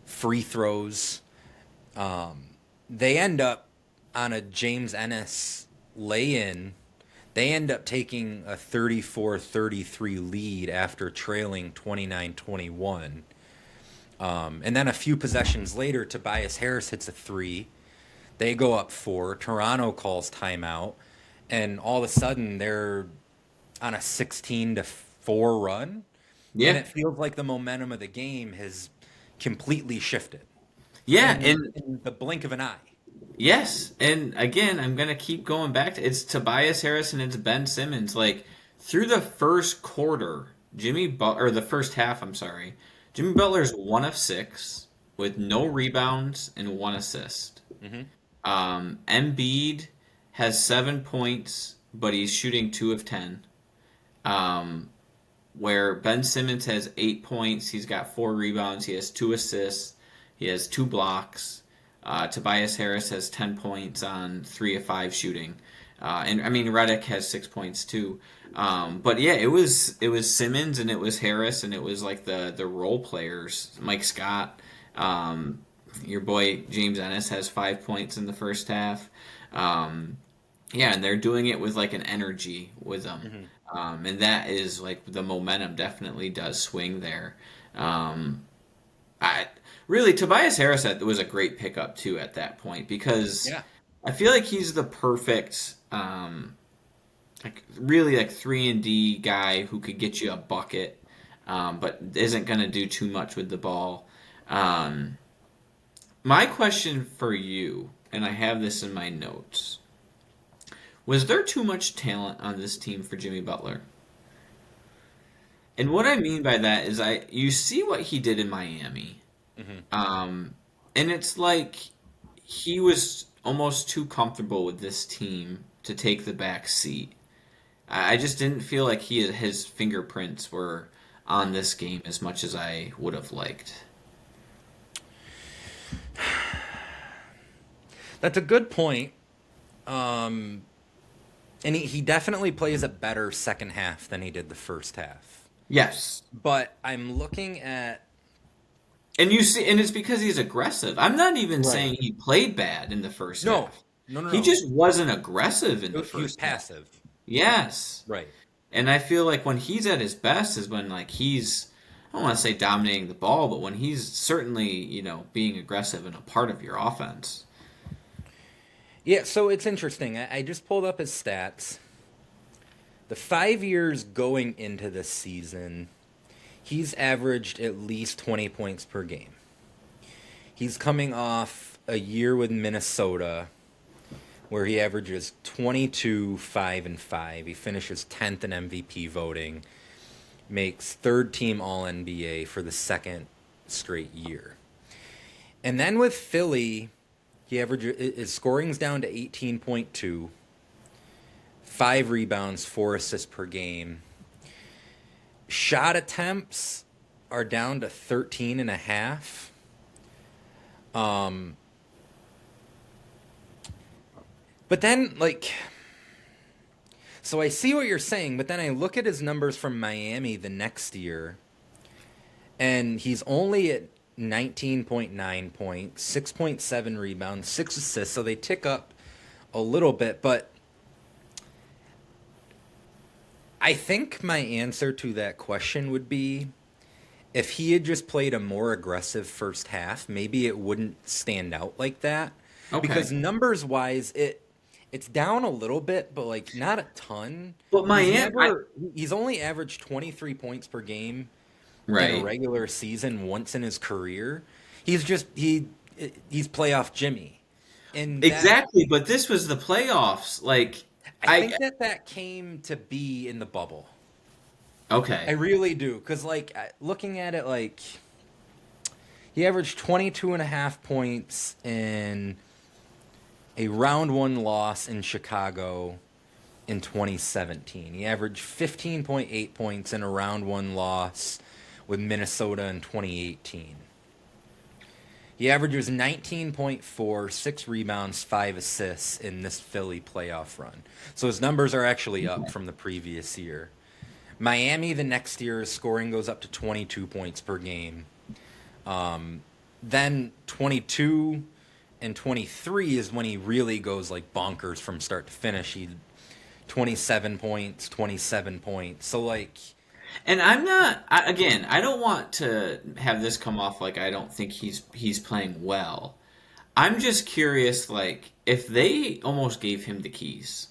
free throws. They end up on a James Ennis lay-in. They end up taking a 34-33 lead after trailing 29-21. And then a few possessions later, Tobias Harris hits a 3. They go up 4. Toronto calls timeout. And all of a sudden, they're on a 16-4 run. Yeah. And it feels like the momentum of the game has completely shifted. Yeah, In the blink of an eye. yes, and again, I'm gonna keep going back to it's Tobias Harris and it's Ben Simmons. Like through the first quarter, the first half, I'm sorry, Jimmy Butler's 1 of 6 with no rebounds and 1 assist. Embiid has 7 points, but he's shooting 2 of 10. Where Ben Simmons has 8 points, he's got 4 rebounds, he has 2 assists, he has 2 blocks. Tobias Harris has 10 points on 3 of 5 shooting. And I mean, Redick has 6 points too. But yeah, it was Simmons and it was Harris and it was like the role players. Mike Scott, your boy James Ennis has 5 points in the first half. Yeah, and they're doing it with like an energy with them. And that is like the momentum definitely does swing there. Tobias Harris was a great pickup too at that point because I feel like he's the perfect, really 3-and-D guy who could get you a bucket, but isn't going to do too much with the ball. My question for you, and I have this in my notes, was there too much talent on this team for Jimmy Butler? And what I mean by that is you see what he did in Miami. And it's like he was almost too comfortable with this team to take the back seat. I just didn't feel like his fingerprints were on this game as much as I would have liked. That's a good point. And he definitely plays a better second half than he did the first half. Yes. But I'm looking at... And you see, and it's because he's aggressive. I'm not even saying he played bad in the first half. No. He just wasn't aggressive in the first He was half. passive. Yes. Right. And I feel like when he's at his best is when he's, I don't want to say dominating the ball, but when he's certainly, being aggressive and a part of your offense. Yeah, so it's interesting. I just pulled up his stats. The 5 years going into this season, he's averaged at least 20 points per game. He's coming off a year with Minnesota where he averages 22, 5, and 5. He finishes 10th in MVP voting, makes third team All-NBA for the second straight year. And then with Philly, his scoring's down to 18.2, 5 rebounds, 4 assists per game. Shot attempts are down to 13.5. But then, so I see what you're saying, but then I look at his numbers from Miami the next year, and he's only at 19.9 points, 6.7 rebounds, 6 assists, so they tick up a little bit, but I think my answer to that question would be if he had just played a more aggressive first half, maybe it wouldn't stand out like that. Okay. Because numbers wise, it's down a little bit, but like not a ton. But He's only averaged 23 points per game in a right. regular season once in his career. He's playoff Jimmy. And that Exactly, but this was the playoffs. Like I think that came to be in the bubble. I okay. really do. Because, like, looking at it, like, he averaged 22 and a half points in a round one loss in Chicago in 2017. He averaged 15.8 points in a round one loss with Minnesota in 2018. He averages 19.4, 6 rebounds, 5 assists in this Philly playoff run. So his numbers are actually up from the previous year. Miami the next year, his scoring goes up to 22 points per game. Then 22 and 23 is when he really goes like bonkers from start to finish. He 27 points, 27 points. So like And again, I don't want to have this come off like I don't think he's playing well. I'm just curious, like, if they almost gave him the keys,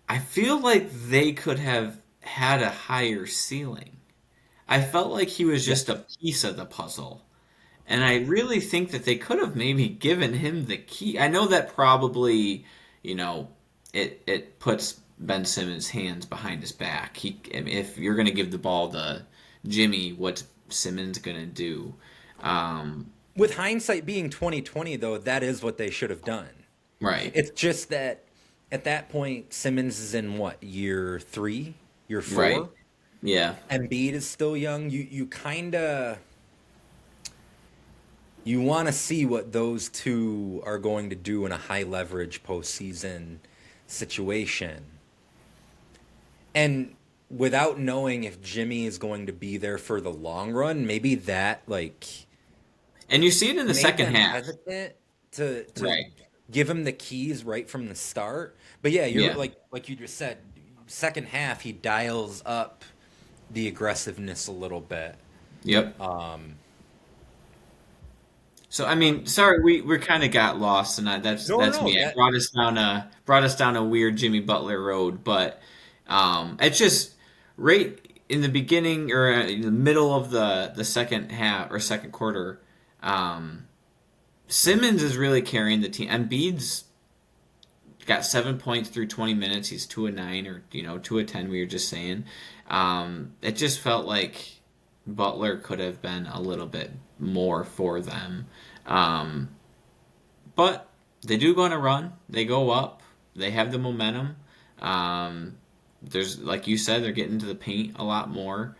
I feel like they could have had a higher ceiling. I felt like he was just a piece of the puzzle. And I really think that they could have maybe given him the key. I know that probably, you know, it puts Ben Simmons' hands behind his back. If you're going to give the ball to Jimmy, what's Simmons going to do? with hindsight being 2020 though, that is what they should have done. Right. It's just that at that point Simmons is in what, year 3, year 4? Right. Yeah. Embiid is still young. You kind of you want to see what those two are going to do in a high leverage postseason situation. And without knowing if Jimmy is going to be there for the long run, maybe that like And you see it in the made second them half. hesitant to Right. give him the keys right from the start. But yeah, you're Yeah. like you just said, second half he dials up the aggressiveness a little bit. Yep. Um, So I mean, sorry, we kind of got lost, and that's no, me. I that brought us down a weird Jimmy Butler road, but it's just right in the beginning or in the middle of the second half or second quarter. Simmons is really carrying the team. Embiid's got 7 points through 20 minutes. He's 2 of 9, or 2 of 10. We were just saying. It just felt like Butler could have been a little bit more for them. But they do go on a run. They go up. They have the momentum. There's, like you said, they're getting to the paint a lot more.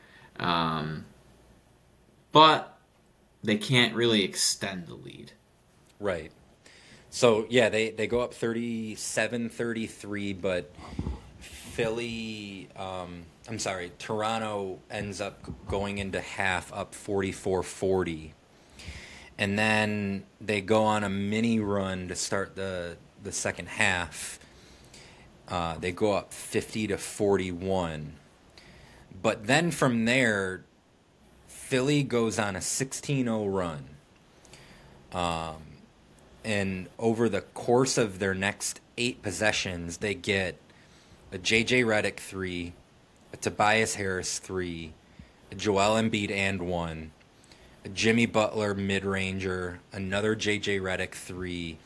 But they can't really extend the lead. right. So yeah, they go up 37-33, but Toronto ends up going into half up 44-40. And then they go on a mini run to start the second half. They go up 50-41. But then from there, Philly goes on a 16-0 run. And over the course of their next 8 possessions, they get a J.J. Redick 3, a Tobias Harris 3, a Joel Embiid and 1, a Jimmy Butler mid-ranger, another J.J. Redick 3,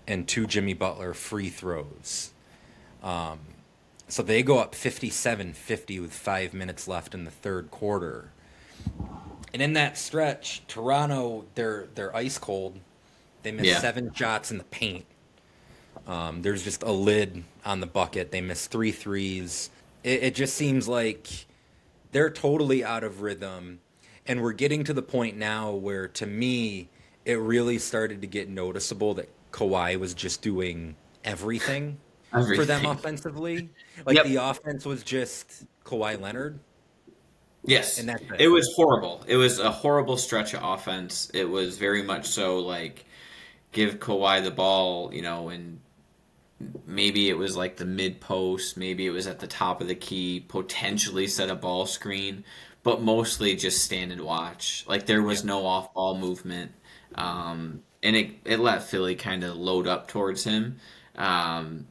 and 2 Jimmy Butler free throws. So they go up 57-50 with 5 minutes left in the third quarter. And in that stretch, Toronto, they're ice cold. They miss 7 shots in the paint. There's just a lid on the bucket. They miss 3 threes. It just seems like they're totally out of rhythm. And we're getting to the point now where, to me, it really started to get noticeable that Kawhi was just doing everything for them offensively. Like, the offense was just Kawhi Leonard. Yes, And that's it was horrible. It was a horrible stretch of offense. It was very much so like give Kawhi the ball, and maybe it was like the mid post, maybe it was at the top of the key, potentially set a ball screen, but mostly just stand and watch. Like there was Yeah. no off ball movement, and it let Philly kind of load up towards him, um,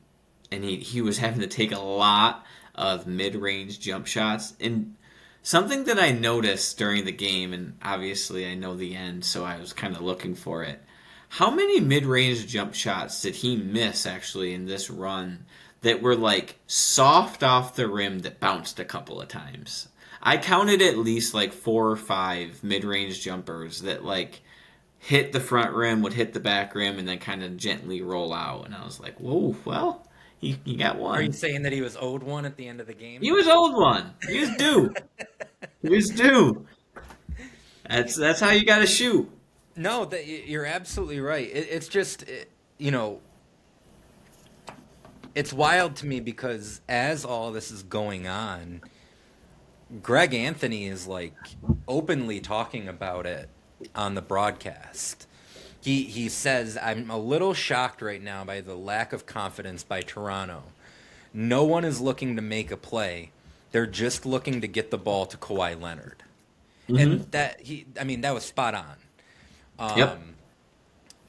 and he was having to take a lot of mid range jump shots. And something that I noticed during the game, and obviously I know the end, so I was kind of looking for it. How many mid-range jump shots did he miss actually in this run that were like soft off the rim that bounced a couple of times? I counted at least like 4 or 5 mid-range jumpers that like hit the front rim, would hit the back rim, and then kind of gently roll out. And I was like, whoa, well, he got Are you one. saying that he was owed one at the end of the He game? was owed one. He was due. He was due. That's how you got to shoot. No, you're absolutely right. It's just, you know, it's wild to me because as all this is going on, Greg Anthony is like openly talking about it on the broadcast. He says, "I'm a little shocked right now by the lack of confidence by Toronto. No one is looking to make a play. They're just looking to get the ball to Kawhi Leonard." Mm-hmm. And I mean, that was spot on. Yep.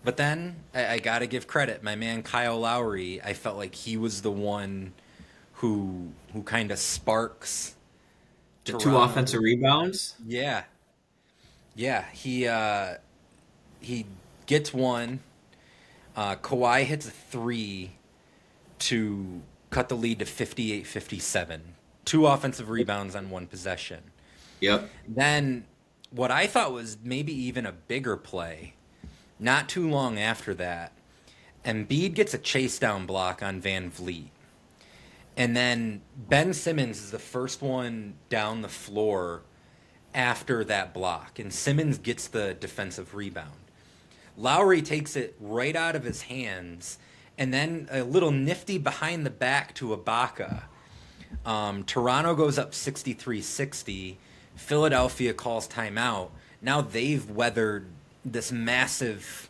But then I got to give credit. My man Kyle Lowry, I felt like he was the one who kind of sparks The two Toronto. offensive rebounds. Yeah. Yeah, he gets one. Kawhi hits a three to cut the lead to 58-57. Two offensive rebounds on one possession. Yep. Then what I thought was maybe even a bigger play, not too long after that, Embiid gets a chase down block on Van Vliet. And then Ben Simmons is the first one down the floor after that block. And Simmons gets the defensive rebound. Lowry takes it right out of his hands. And then a little nifty behind the back to Ibaka. Toronto goes up 63-60. Philadelphia calls timeout. Now they've weathered this massive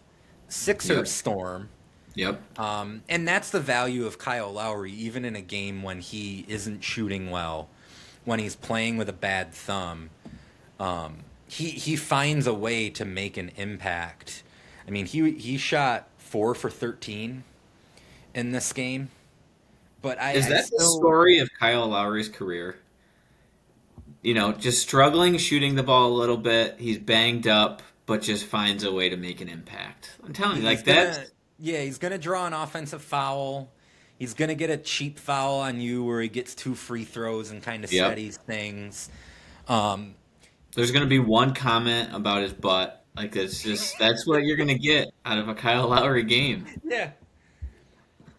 Sixers Yep. storm. Yep. And that's the value of Kyle Lowry, even in a game when he isn't shooting well, when he's playing with a bad thumb. He finds a way to make an impact. I mean, he shot 4 for 13 in this game. But Is I that the still story of Kyle Lowry's career? You know, just struggling shooting the ball a little bit. He's banged up, but just finds a way to make an impact. I'm telling you, he's like that's gonna he's gonna draw an offensive foul. He's gonna get a cheap foul on you where he gets 2 free throws and kind of yep. steadies things. Um, There's gonna be one comment about his butt. Like it's just that's what you're gonna get out of a Kyle Lowry game. yeah.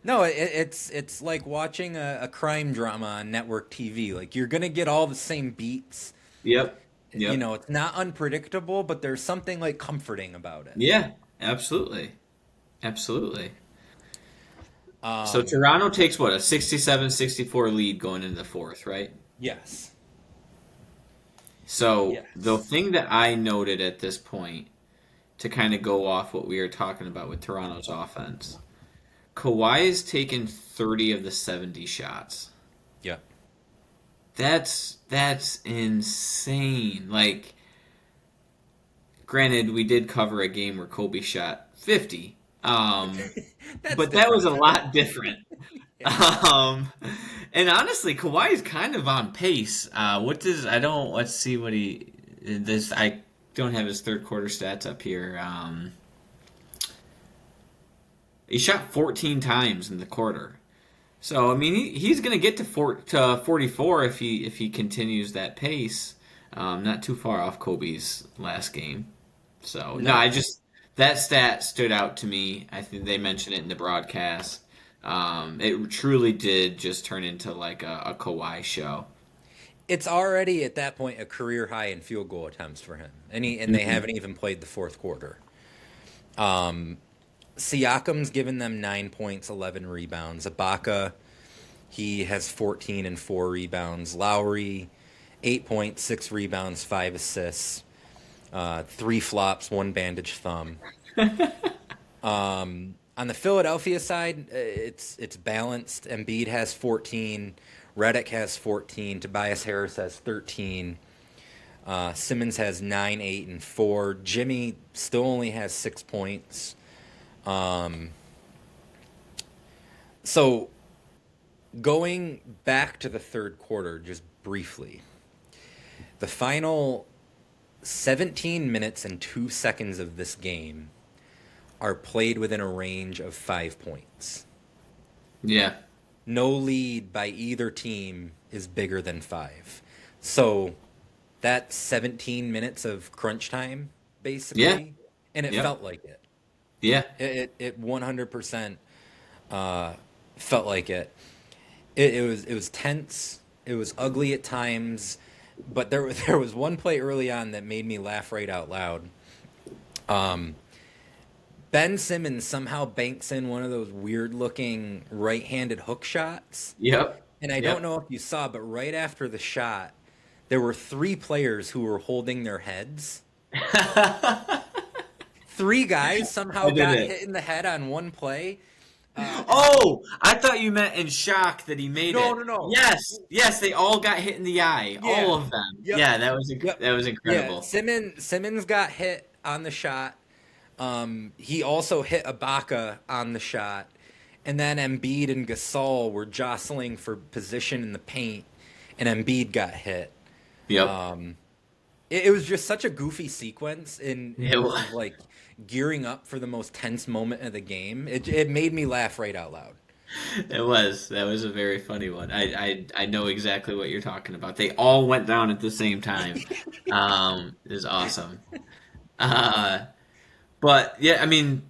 No, it's like watching a crime drama on network TV. Like you're gonna get all the same beats. Yep. You Yep. know, it's not unpredictable, but there's something like comforting about it. Yeah. Absolutely. Absolutely. So Um, Toronto takes what, a 67-64 lead going into the fourth, right? yes. So the Yes. thing that I noted at this point to kind of go off what we were talking about with Toronto's offense, Kawhi has taken 30 of the 70 shots. Yep. That's insane. Like, granted, we did cover a game where Kobe shot 50, That's but that was different. a lot different. Yeah. Um, and honestly, Kawhi is kind of on pace. What does I don't let's see what he this I don't have his third quarter stats up here. He shot 14 times in the quarter. So I mean he's going to get to 44 if he continues that pace. Not too far off Kobe's last game. So no, No. that stat stood out to me. I think they mentioned it in the broadcast. It truly did just turn into like a Kawhi show. It's already at that point a career high in field goal attempts for him, and they Hmm. haven't even played the fourth quarter. Um, Siakam's given them 9 points, 11 rebounds. Ibaka, he has 14 and 4 rebounds. Lowry, 8 points, 6 rebounds, 5 assists, 3 flops, 1 bandage thumb. On the Philadelphia side, it's balanced. Embiid has 14, Redick has 14, Tobias Harris has 13, Simmons has 9, 8, and 4. Jimmy still only has 6 points. So going back to the third quarter, just briefly, the final 17 minutes and 2 seconds of this game are played within a range of 5 points. Yeah. No lead by either team is bigger than 5. So that's 17 minutes of crunch time, basically. Yeah. And it Yep. felt like it. Yeah. It 100% felt like it. It was tense. It was ugly at times. But there was one play early on that made me laugh right out loud. Ben Simmons somehow banks in one of those weird-looking right-handed hook shots. Yep. And I don't know if you saw, but right after the shot, there were 3 players who were holding their heads. 3 guys somehow got hit in the head on one play. I thought you meant in shock that he made it. No. Yes, they all got hit in the eye. Yeah. All of them. Yep. Yeah, that was incredible. Yeah, Simmons got hit on the shot. He also hit Ibaka on the shot. And then Embiid and Gasol were jostling for position in the paint, and Embiid got hit. Yep. It was just such a goofy sequence in It was. like gearing up for the most tense moment of the game. It made me laugh right out loud. It was. That was a very funny one. I know exactly what you're talking about. They all went down at the same time. It was awesome. But yeah, I mean,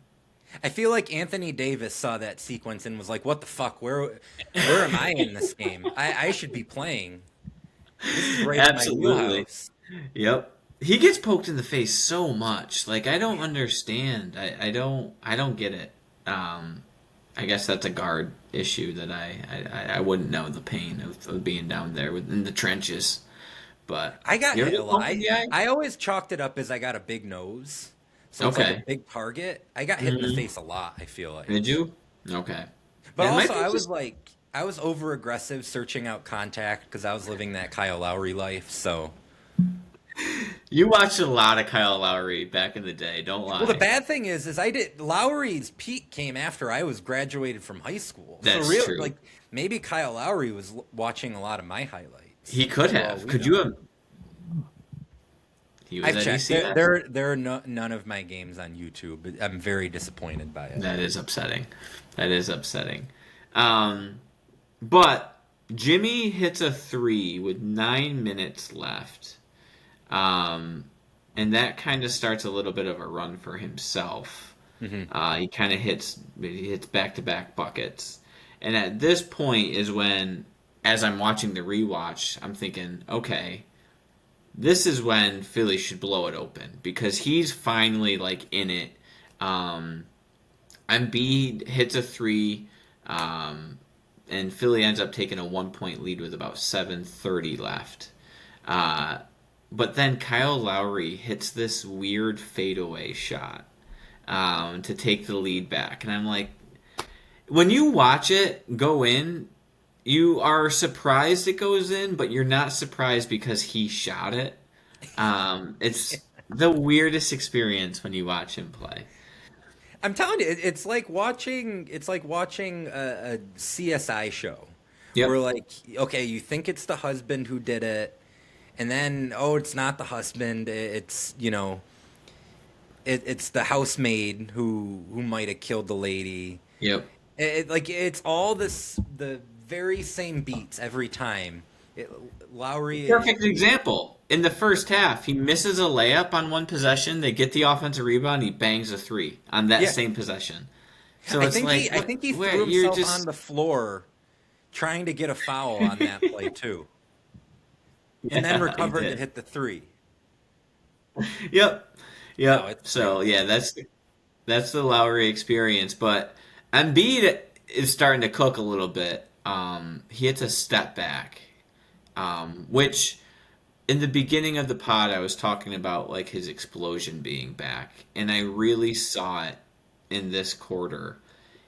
I feel like Anthony Davis saw that sequence and was like, "What the fuck? Where am I in this game? I should be playing. This is right in my wheelhouse." Yep. He gets poked in the face so much. Like, I don't understand. I don't get it. I guess that's a guard issue that I wouldn't know the pain of being down there in the trenches. But I got you hit ever a lot. poked in the eye? I always chalked it up as I got a big nose. So it's Okay. like a big target. I got hit in the face a lot, I feel like. Did you? Okay. But Yeah, it might also, be I was over aggressive searching out contact because I was living that Kyle Lowry life. So, You watched a lot of Kyle Lowry back in the day. Don't lie. well, the bad thing is Lowry's peak came after I was graduated from high school. That's so really, true. like maybe Kyle Lowry was watching a lot of my highlights. He could For all have. we Could know. you have? He was I've at checked. ECF. There are none of my games on YouTube. I'm very disappointed by it. That is upsetting. That is upsetting. But Jimmy hits a 3 with 9 minutes left. And that kind of starts a little bit of a run for himself. Mm-hmm. He kind of hits back-to-back buckets. And at this point is when, as I'm watching the rewatch, I'm thinking, okay, this is when Philly should blow it open because he's finally like in it. Embiid hits a 3, and Philly ends up taking a 1-point lead with about 7:30 left. But then Kyle Lowry hits this weird fadeaway shot to take the lead back, and I'm like, when you watch it go in, you are surprised it goes in, but you're not surprised because he shot it. It's the weirdest experience when you watch him play. I'm telling you, it's like watching a CSI show. Yep. Where like, okay, you think it's the husband who did it, and then it's not the husband. It's it's the housemaid who might have killed the lady. Yep. It's all the very same beats every time. Lowry Perfect example. In the first half, he misses a layup on one possession. They get the offensive rebound. He bangs a 3 on that same possession. So I think he threw himself on the floor trying to get a foul on that play too, and then recovered to hit the 3. Yep. No, So yeah, that's the Lowry experience. But Embiid is starting to cook a little bit. He hits a step back, which in the beginning of the pod I was talking about his explosion being back, and I really saw it in this quarter.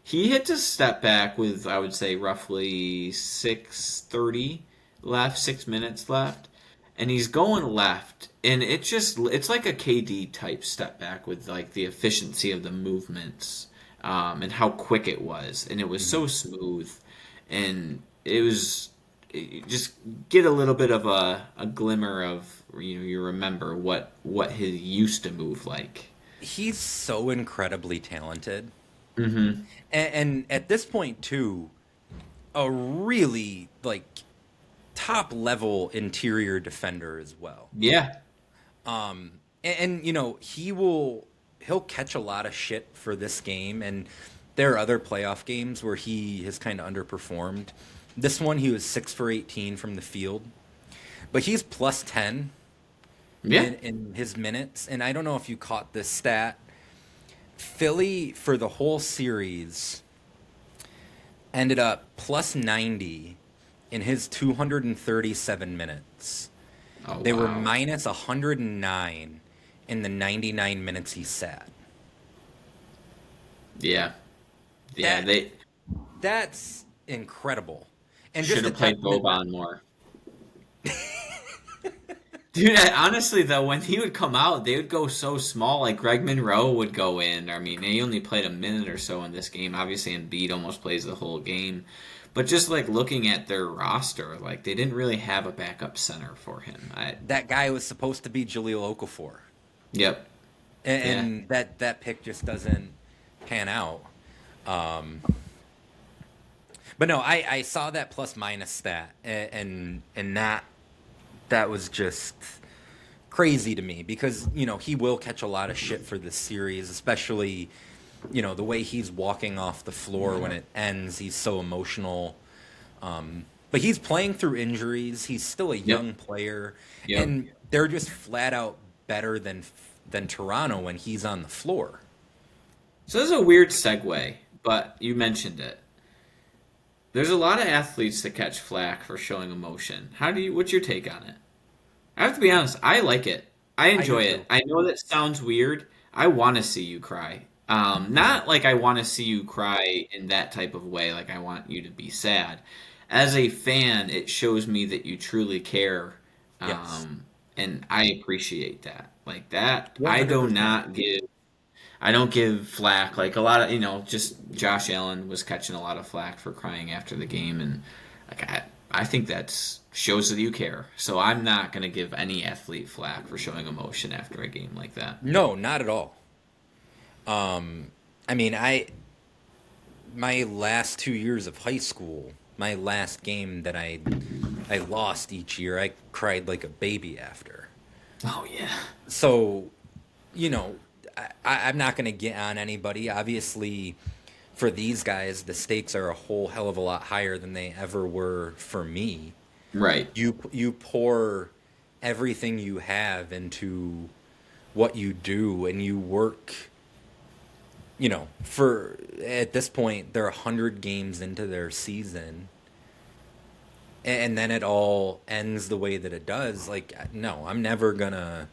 He hits a step back with, I would say, roughly 6:30 left, 6 minutes left, and he's going left, and it's like a KD type step back with like the efficiency of the movements, and how quick it was, and it was so smooth, and it was you just get a little bit of a glimmer of you remember what he used to move like. He's so incredibly talented. Mm-hmm. And at this point too, a really like top level interior defender as well. Yeah. And he'll catch a lot of shit for this game, and there are other playoff games where he has kind of underperformed. This one he was 6 for 18 from the field, but he's plus 10 Yeah. in his minutes. And I don't know if you caught this stat. Philly for the whole series ended up plus 90 in his 237 minutes. Oh, They were wow. minus 109 in the 99 minutes he sat. Yeah. Yeah, That they that's incredible. And should just have played Boban more. Dude, honestly though, when he would come out, they would go so small. Like Greg Monroe would go in. I mean, he only played a minute or so in this game. Obviously, Embiid almost plays the whole game. But just like looking at their roster, like they didn't really have a backup center for him. that guy was supposed to be Giuliano Okafor. Yep. And that pick just doesn't pan out. But no, I saw that plus minus stat, and that was just crazy to me because he will catch a lot of shit for this series, especially the way he's walking off the floor when it ends. He's so emotional. But he's playing through injuries. He's still a young player, Yep. and they're just flat out better than Toronto when he's on the floor. So this is a weird segue, but you mentioned it. There's a lot of athletes that catch flack for showing emotion. What's your take on it? I have to be honest, I like it. I enjoy do it. too. I know that sounds weird. I want to see you cry. Not like I want to see you cry in that type of way, like I want you to be sad. As a fan, it shows me that you truly care, Yes. and I appreciate that. Like that, I do 100%. not give. I don't give flack like a lot of just Josh Allen was catching a lot of flack for crying after the game, and like I think that shows that you care. So I'm not gonna give any athlete flack for showing emotion after a game like that. No, not at all. I mean, my last 2 years of high school, my last game that I lost each year, I cried like a baby after. Oh yeah, So, I'm not going to get on anybody. Obviously, for these guys, the stakes are a whole hell of a lot higher than they ever were for me. right. You pour everything you have into what you do, and you work. For at this point, they're 100 games into their season, and then it all ends the way that it does. Like, no, I'm never gonna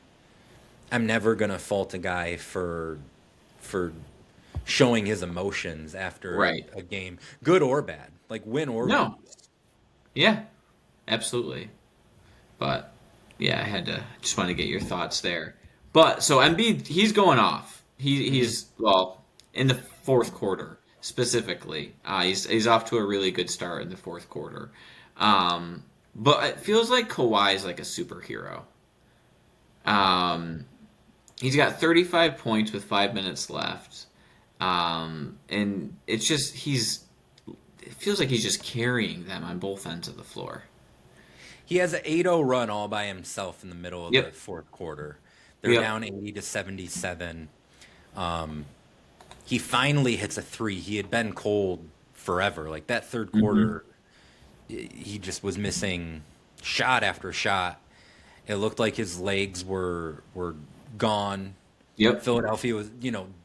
fault a guy for showing his emotions after Right. a game, good or bad, like win or No. lose. Yeah, absolutely. But yeah, just want to get your thoughts there. But so Embiid, he's going off. He's well in the fourth quarter specifically. He's off to a really good start in the fourth quarter. But it feels like Kawhi is like a superhero. Um, he's got 35 points with 5 minutes left. And it's just it feels like he's just carrying them on both ends of the floor. He has an 8-0 run all by himself in the middle of Yep. the fourth quarter. They're Yep. down 80 to 77. He finally hits a three. He had been cold forever. Like that third quarter, he just was missing shot after shot. It looked like his legs were gone. Yep. Philadelphia was,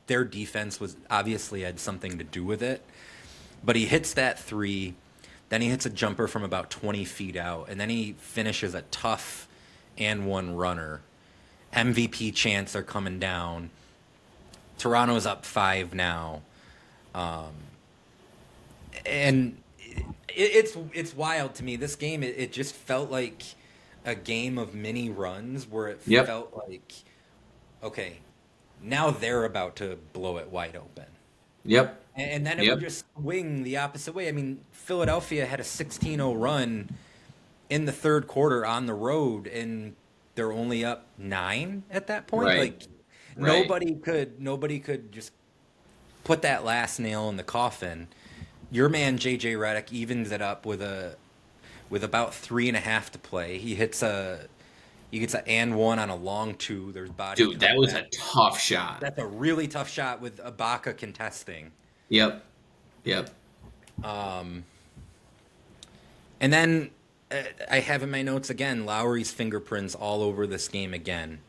their defense was obviously had something to do with it. But he hits that three, then he hits a jumper from about 20 feet out, and then he finishes a tough and one runner. MVP chants are coming down. Toronto's up 5 now. And it's wild to me. This game, it just felt like a game of mini runs where it Yep. felt like, okay, now they're about to blow it wide open. Yep. And then it Yep. would just swing the opposite way. I mean, Philadelphia had a 16-0 run in the third quarter on the road, and they're only up 9 at that point. Right. Like Right. nobody could just put that last nail in the coffin. Your man JJ Redick evens it up with about 3.5 to play. He gets an and one on a long two. There's body. Dude, that was a contact. tough shot. That's a really tough shot with Ibaka contesting. Yep. Yep. And then I have in my notes again Lowry's fingerprints all over this game again.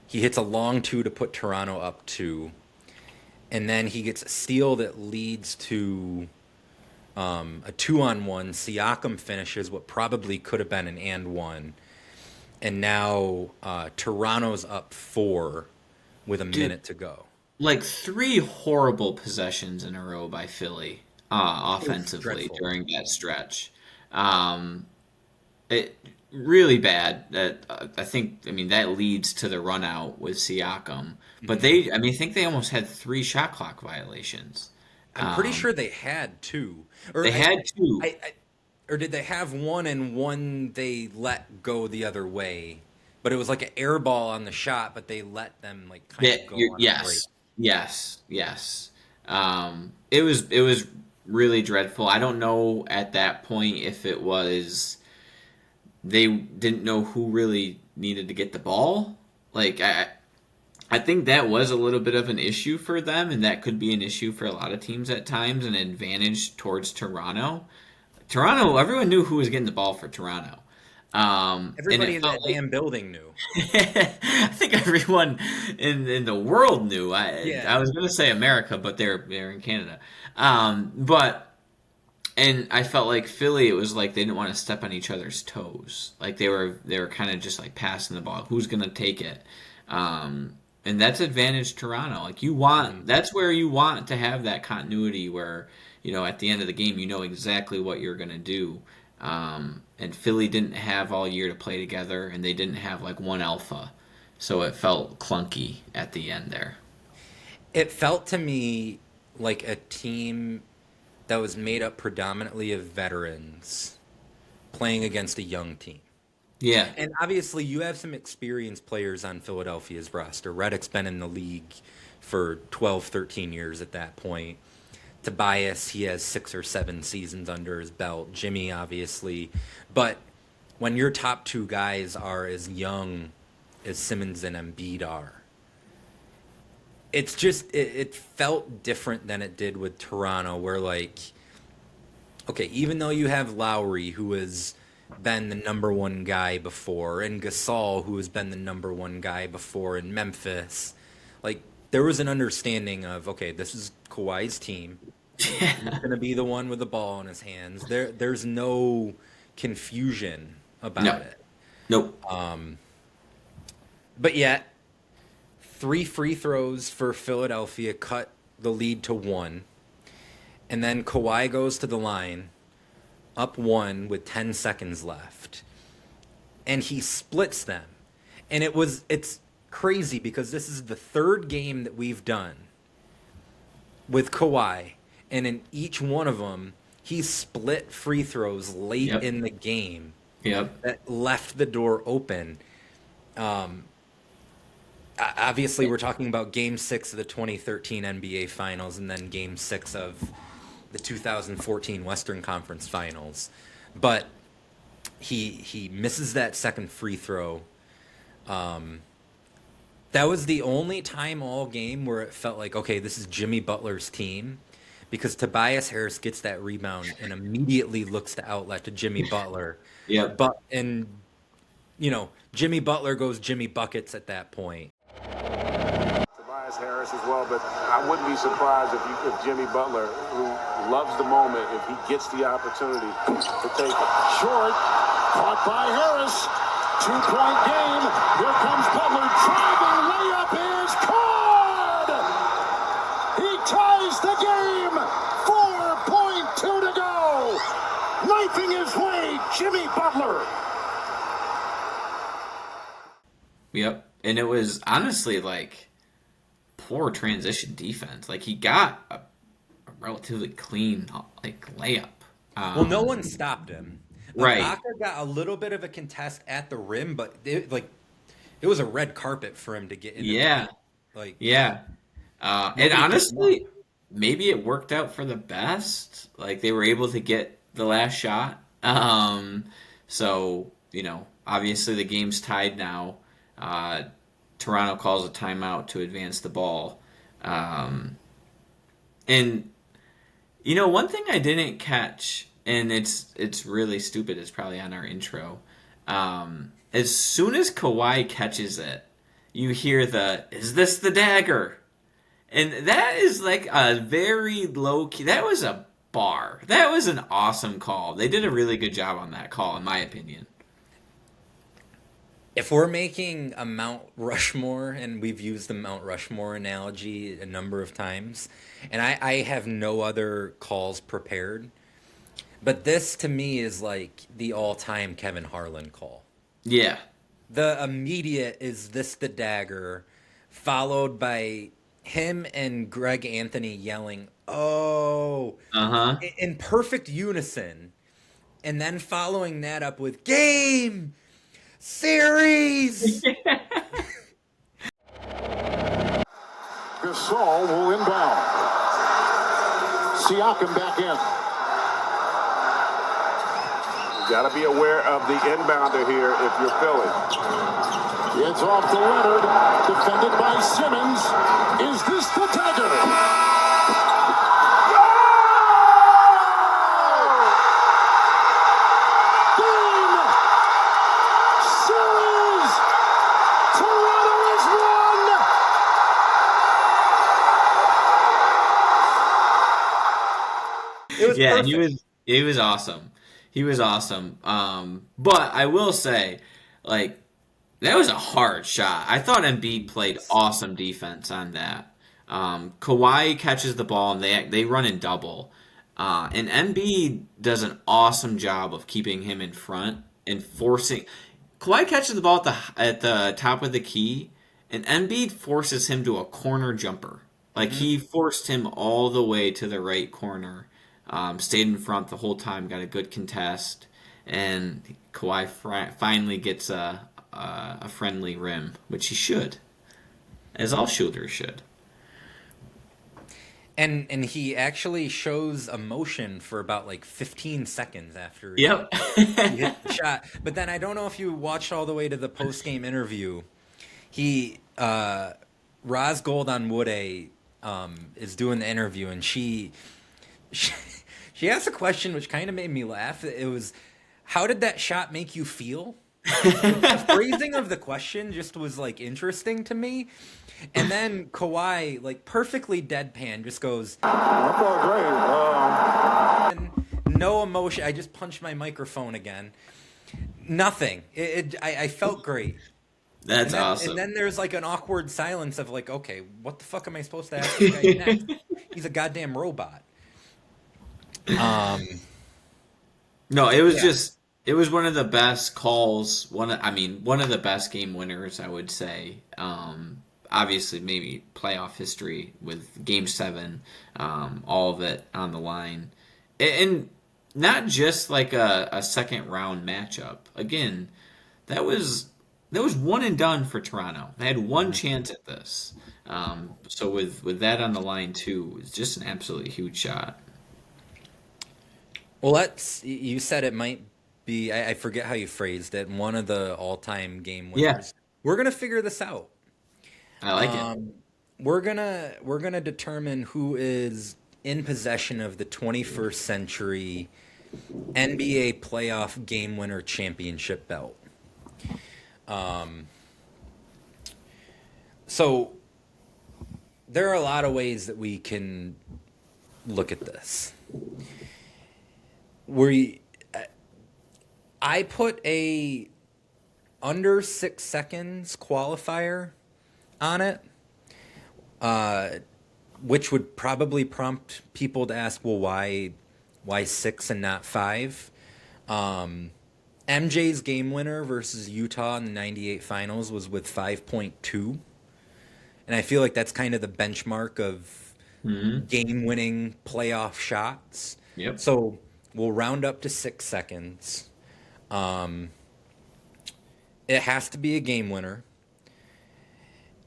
He hits a long two to put Toronto up 2. And then he gets a steal that leads to a 2-on-1. Siakam finishes what probably could have been an and one. And now Toronto's up 4 with a minute to go. Like 3 horrible possessions in a row by Philly offensively dreadful. during that stretch. It really bad. That I mean that leads to the run out with Siakam. But I think they almost had 3 shot clock violations. I'm pretty sure they had 2. Or They had 2. or did they have 1 and 1 they let go the other way? But it was like an air ball on the shot, but they let them like kind of go on a break. Yes. It was really dreadful. I don't know at that point if it was they didn't know who really needed to get the ball. Like I think that was a little bit of an issue for them, and that could be an issue for a lot of teams at times, an advantage towards Toronto. Everyone knew who was getting the ball for Toronto. Everybody in that damn building knew. I think everyone in the world knew. I was going to say America, but they're in Canada. And I felt like Philly, it was like they didn't want to step on each other's toes. Like they were kind of just like passing the ball. Who's going to take it? And that's advantage Toronto. Like that's where you want to have that continuity where, at the end of the game, you know exactly what you're going to do. And Philly didn't have all year to play together, and they didn't have like one alpha. So it felt clunky at the end there. It felt to me like a team that was made up predominantly of veterans playing against a young team. Yeah. And obviously you have some experienced players on Philadelphia's roster. Redick's been in the league for 12, 13 years at that point. Tobias, he has 6 or 7 seasons under his belt. Jimmy, obviously. But when your top 2 guys are as young as Simmons and Embiid are, it's just, it felt different than it did with Toronto, where like, okay, even though you have Lowry, who has been the number 1 guy before, and Gasol, who has been the number 1 guy before in Memphis, like, there was an understanding of, okay, this is Kawhi's team. He's going to be the one with the ball in his hands. There's no confusion about it. Nope. But yet, 3 free throws for Philadelphia cut the lead to 1. And then Kawhi goes to the line, up 1 with 10 seconds left. And he splits them. And it's crazy because this is the 3rd game that we've done with Kawhi, and in each one of them he split free throws late in the game that left the door open. Obviously we're talking about game 6 of the 2013 NBA Finals and then game 6 of the 2014 Western Conference Finals, but he misses that second free throw. That was the only time all game where it felt like, okay, this is Jimmy Butler's team, because Tobias Harris gets that rebound and immediately looks to outlet to Jimmy Butler. Jimmy Butler goes Jimmy Buckets at that point. Tobias Harris as well, but I wouldn't be surprised if Jimmy Butler, who loves the moment, if he gets the opportunity to take it. Short, caught by Harris. 2-point game. Here comes Butler driving. Layup is caught. He ties the game. 4.2 Yep. And it was honestly like poor transition defense. Like he got a relatively clean like layup. Well, no Um, one stopped him. right. Ibaka got a little bit of a contest at the rim, but it was a red carpet for him to get into the Yeah. paint. Like Yeah. And nobody picked him up. honestly, maybe it worked out for the best. Like they were able to get the last shot. So, obviously the game's tied now. Uh, Toronto calls a timeout to advance the ball. Um, and one thing I didn't catch, and it's really stupid. It's probably on our intro. As soon as Kawhi catches it, you hear the "Is this the dagger?" And that is like a very low key. That was a bar. That was an awesome call. They did a really good job on that call, in my opinion. If we're making a Mount Rushmore, and we've used the Mount Rushmore analogy a number of times, and I have no other calls prepared, but this to me is like the all-time Kevin Harlan call. Yeah. The immediate "is this the dagger," followed by him and Greg Anthony yelling, "Oh," Uh in perfect unison, and then following that up with "game series." huh. Gasol will inbound. Siakam back in. You got to be aware of the inbounder here if you're Philly. It's off to Leonard, defended by Simmons. Is this the dagger? Game series. Toronto has won. It was Yeah, perfect. he was awesome. He was awesome. But I will say, like, that was a hard shot. I thought Embiid played awesome defense on that. Kawhi catches the ball and they run in double. And Embiid does an awesome job of keeping him in front and forcing. Kawhi catches the ball at the top of the key, and Embiid forces him to a corner jumper. Like Mhm. he forced him all the way to the right corner. Stayed in front the whole time, got a good contest, and Kawhi finally gets a friendly rim, which he should, as all shooters should. And he actually shows emotion for about like 15 seconds after Yep. he hit the shot. But then I don't know if you watched all the way to the post game interview. He Roz Gold on Woode is doing the interview, and she she asked a question which kind of made me laugh. It was, "How did that shot make you feel?" The phrasing of the question just was like interesting to me. And then Kawhi, like perfectly deadpan, just goes, I felt no emotion. I just punched my microphone again. Nothing. I felt great. That's And awesome. then there's like an awkward silence of like, okay, what the fuck am I supposed to ask this guy next? He's a goddamn robot. Um, No, it was yeah. just it was one of the best calls. One of the best game winners, I would say. Obviously, maybe playoff history with Game 7, all of it on the line, and not just like a second round matchup. Again, that was one and done for Toronto. They had one chance at this. So with that on the line too, it's just an absolutely huge shot. Well, you said it might be, I forget how you phrased it, one of the all-time game Yeah, winners. We're gonna figure this out. I like it. Um, we're gonna determine who is in possession of the 21st century NBA playoff game winner championship belt. Um, so there are a lot of ways that we can look at this. We, I put a under 6 seconds qualifier on it, which would probably prompt people to ask, well, why 6 and not 5? And MJ's game winner versus Utah in the 98 finals was with 5.2. And I feel like that's kind of the benchmark of game-winning playoff shots. Yep. So we'll round up to 6 seconds. It has to be a game winner.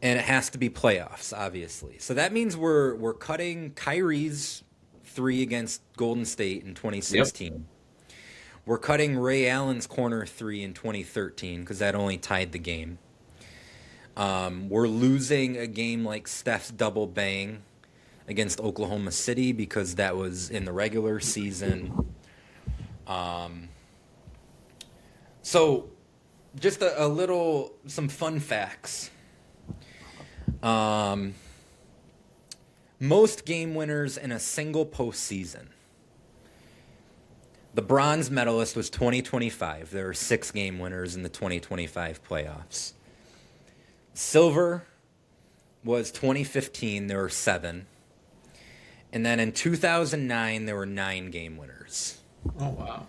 And it has to be playoffs, obviously. So that means we're cutting Kyrie's 3 against Golden State in 2016. Yep. We're cutting Ray Allen's corner 3 in 2013 because that only tied the game. We're losing a game like Steph's double bang against Oklahoma City because that was in the regular season. So just some fun facts. Most game winners in a single postseason. The bronze medalist was 2025. There were 6 game winners in the 2025 playoffs. Silver was 2015. There were 7. And then in 2009, there were 9 game winners. Oh, wow.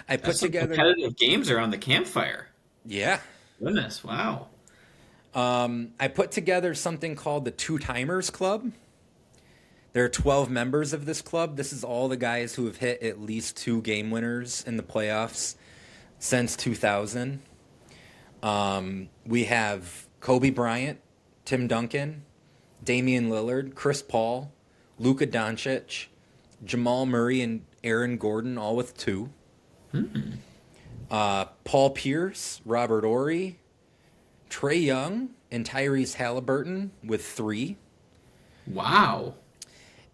I put together competitive games around the campfire. Yeah. Goodness, wow. I put together something called the Two Timers Club. There are 12 members of this club. This is all the guys who have hit at least 2 game winners in the playoffs since 2000. We have Kobe Bryant, Tim Duncan, Damian Lillard, Chris Paul, Luka Doncic, Jamal Murray, and Aaron Gordon, all with 2. Paul Pierce, Robert Horry, Trae Young, and Tyrese Halliburton with 3. Wow.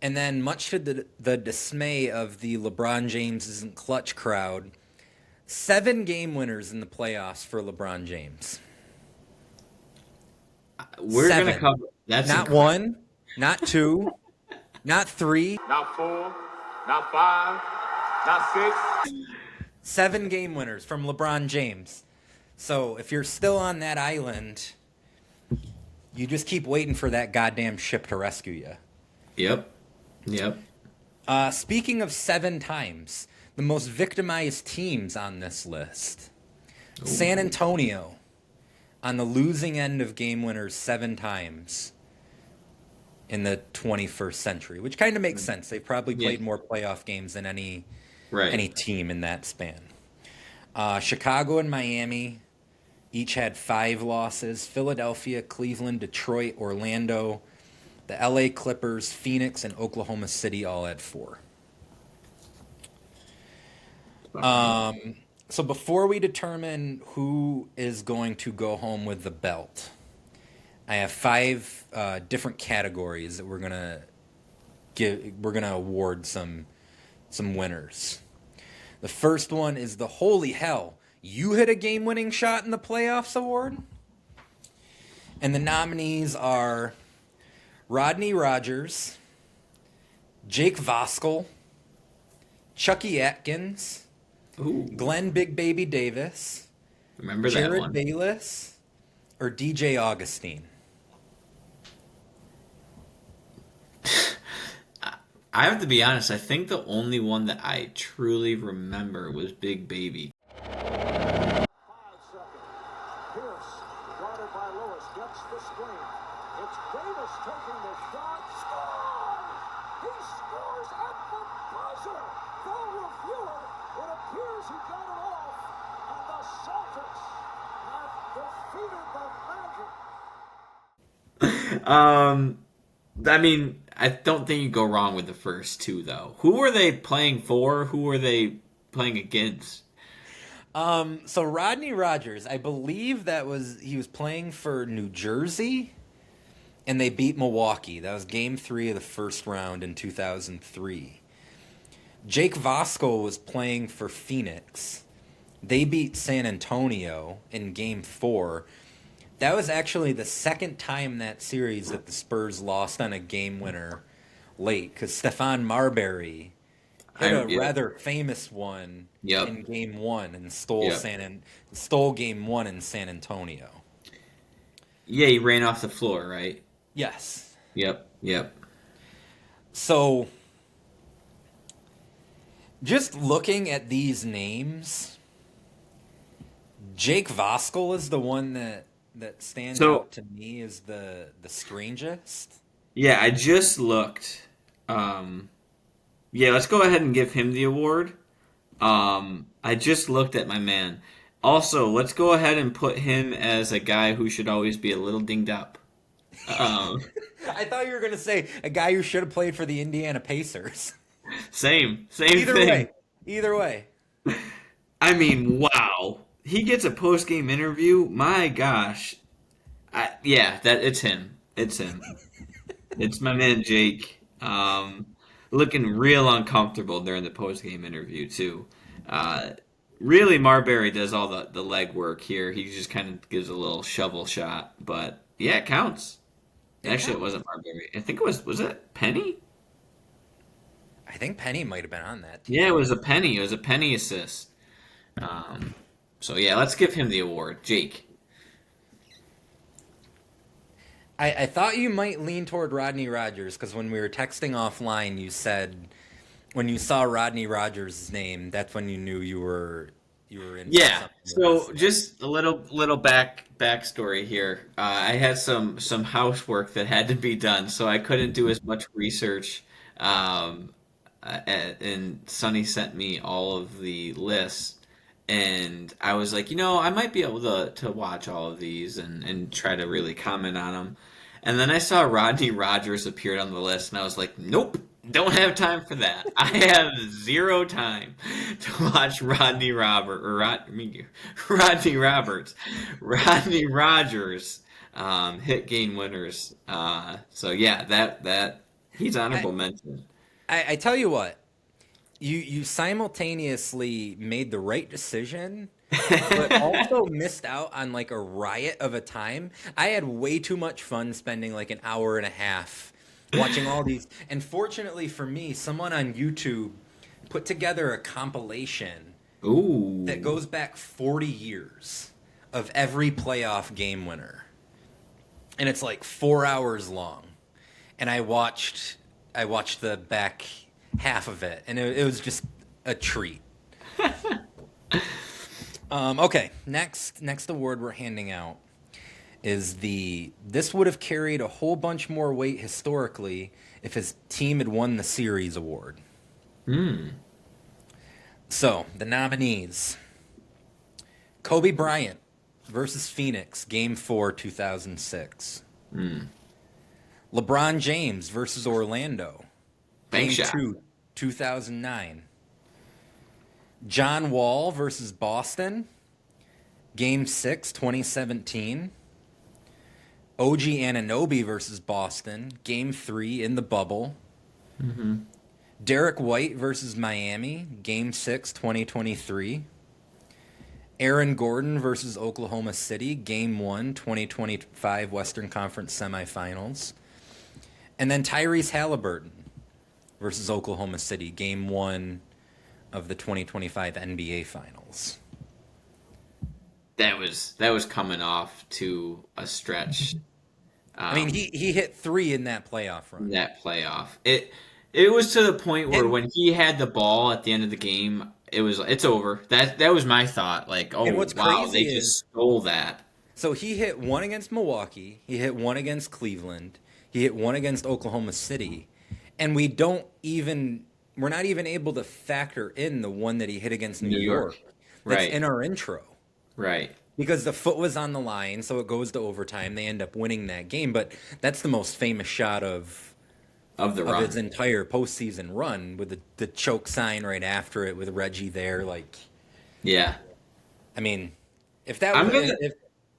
And then, much to the dismay of the LeBron James isn't clutch crowd, 7 game winners in the playoffs for LeBron James. We're 7. gonna cover. That's not incredible. 1, not 2, not 3, Not 4, not 5, not 6. 7 game winners from LeBron James. So if you're still on that island, you just keep waiting for that goddamn ship to rescue you. Yep. Speaking of 7 times, the most victimized teams on this list. Ooh. San Antonio on the losing end of game winners 7 times in the 21st century, which kind of makes sense. They've probably played more playoff games than any team in that span. Chicago and Miami each had 5 losses. Philadelphia, Cleveland, Detroit, Orlando, the LA Clippers, Phoenix, and Oklahoma City all had 4. So before we determine who is going to go home with the belt, I have 5 different categories that we're gonna award some winners. The first one is the holy hell, you hit a game-winning shot in the playoffs award. And the nominees are Rodney Rogers, Jake Voskuhl, Chucky Atkins, Glenn Big Baby Davis, remember Jared that one, Bayless, or DJ Augustine. I have to be honest, I think the only one that I truly remember was Big Baby. 5 seconds. Pierce, guarded by Lewis, gets the screen. It's Davis taking the shot. Scores! He scores at the buzzer. They'll review it. It appears he got it off. And the Celtics have defeated the Magic. I mean, I don't think you go wrong with the first 2, though. Who were they playing for? Who were they playing against? So Rodney Rogers, I believe he was playing for New Jersey, and they beat Milwaukee. That was Game 3 of the first round in 2003. Jake Voskuhl was playing for Phoenix. They beat San Antonio in Game 4. That was actually the second time that series that the Spurs lost on a game winner late, because Stephon Marbury hit a rather famous one in Game 1 and stole Game 1 in San Antonio. Yeah, he ran off the floor, right? Yes. Yep. So Just looking at these names, Jake Voskuhl is the one that stands So out to me as the strangest. yeah, I just looked. Um, yeah, let's go ahead and give him the award. I just looked at my man. Also, let's go ahead and put him as a guy who should always be a little dinged up. Um, I thought you were gonna say a guy who should have played for the Indiana Pacers. same Either thing. way, either way. I mean, wow. He gets a post game interview. My gosh. Yeah, that it's him. It's him. It's my man Jake. Looking real uncomfortable during the post game interview too. Uh, really, Marbury does all the leg work here. He just kind of gives a little shovel shot, but yeah, it counts. It Actually, it counts. wasn't Marbury. I think it was it Penny? I think Penny might have been on that Yeah, team. it was a Penny. It was a Penny assist. Um, so yeah, let's give him the award, Jake. I thought you might lean toward Rodney Rogers because when we were texting offline, you said when you saw Rodney Rogers' name, that's when you knew you were in for Yeah. something with this So one. just a little backstory here. I had some housework that had to be done, so I couldn't do as much research. Um, and Sonny sent me all of the lists, and I was like, I might be able to watch all of these and try to really comment on them. And then I saw Rodney Rogers appeared on the list, and I was like, nope. Don't have time for that. I have zero time to watch Rodney Roberts, Rodney Rogers, hit game winners. So yeah, that he's I, honorable mention. I tell you what, you simultaneously made the right decision, but also missed out on like a riot of a time. I had way too much fun spending like an hour and a half watching all these. And fortunately for me, someone on YouTube put together a compilation that Ooh, goes back 40 years of every playoff game winner. And it's like 4 hours long. And I watched the back half of it, and it was just a treat. Okay, next award we're handing out is this would have carried a whole bunch more weight historically if his team had won the series award. hmm, So the nominees: Kobe Bryant versus Phoenix, Game 4, 2006. hmm. LeBron James versus Orlando, Bank Game shot. 2, 2009. John Wall versus Boston, Game 6, 2017. OG Anunoby versus Boston, Game 3 in the bubble. Hmm. Derek White versus Miami, Game 6, 2023. Aaron Gordon versus Oklahoma City, Game 1, 2025 Western Conference Semifinals. And then Tyrese Halliburton versus Oklahoma City, Game 1 of the 2025 NBA Finals. That was coming off to a stretch. I mean, Um, he hit 3 in that playoff run. that playoff. It was to the point where And when he had the ball at the end of the game, it's over. That was my thought. Like, and oh what's wow, they crazy just is, stole that. so he hit 1 against Milwaukee, he hit 1 against Cleveland, he hit 1 against Oklahoma City, and we're not even able to factor in the one that he hit against New New York. York. That's Right. in our intro. Right. Because the foot was on the line, so it goes to overtime. They end up winning that game, but that's the most famous shot Of the of his run. entire postseason run with the choke sign right after it with Reggie there. Like, Yeah. I mean, if that I'm was gonna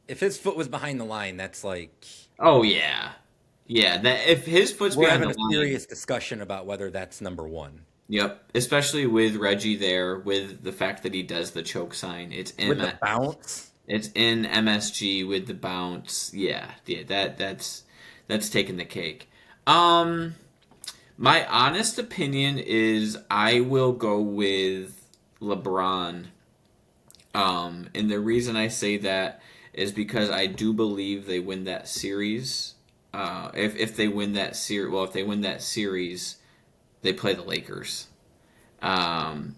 if his foot was behind the line, that's like Oh yeah. Yeah, that if his foot's we're behind having the a line, serious discussion about whether that's number one yep. Especially with Reggie there, with the fact that he does the choke sign. with the bounce. It's in MSG with the bounce. Yeah, yeah, that's taking the cake. Um, my honest opinion is I will go with LeBron. And the reason I say that is because I do believe they win that series. If they win that series, well, if they win that series, they play the Lakers. And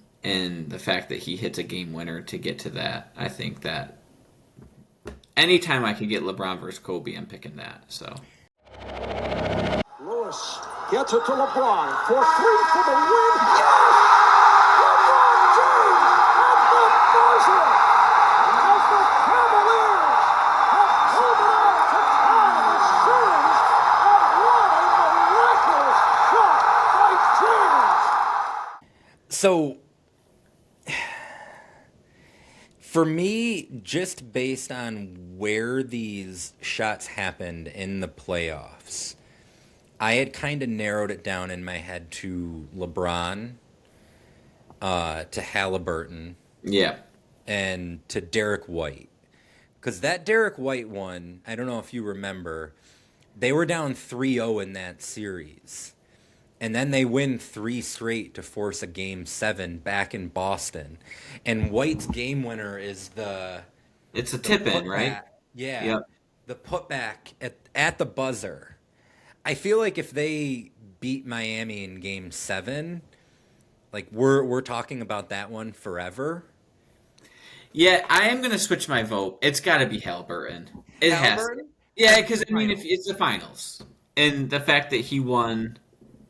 the fact that he hits a game winner to get to that, I think that anytime I could get LeBron versus Kobe, I'm picking that. So Lewis gets it to LeBron for three for the win. Yes! LeBron James at the buzzer as the Cavaliers have proven out to tie the series and what a miraculous shot by James. So, for me, just based on where these shots happened in the playoffs, I had kind of narrowed it down in my head to LeBron, to Halliburton, yeah, and to Derek White. Because that Derek White one, I don't know if you remember, they were down 3-0 in that series. And then they win 3 straight to force a game 7 back in Boston. And White's game winner is it's a tip in, right? putback. Yeah. Yep. The putback at the buzzer. I feel like if they beat Miami in game 7, like we're talking about that one forever. Yeah, I am gonna switch my vote. It's got to be Halliburton. It has to. Yeah, because I mean, if it's the finals, and the fact that he won,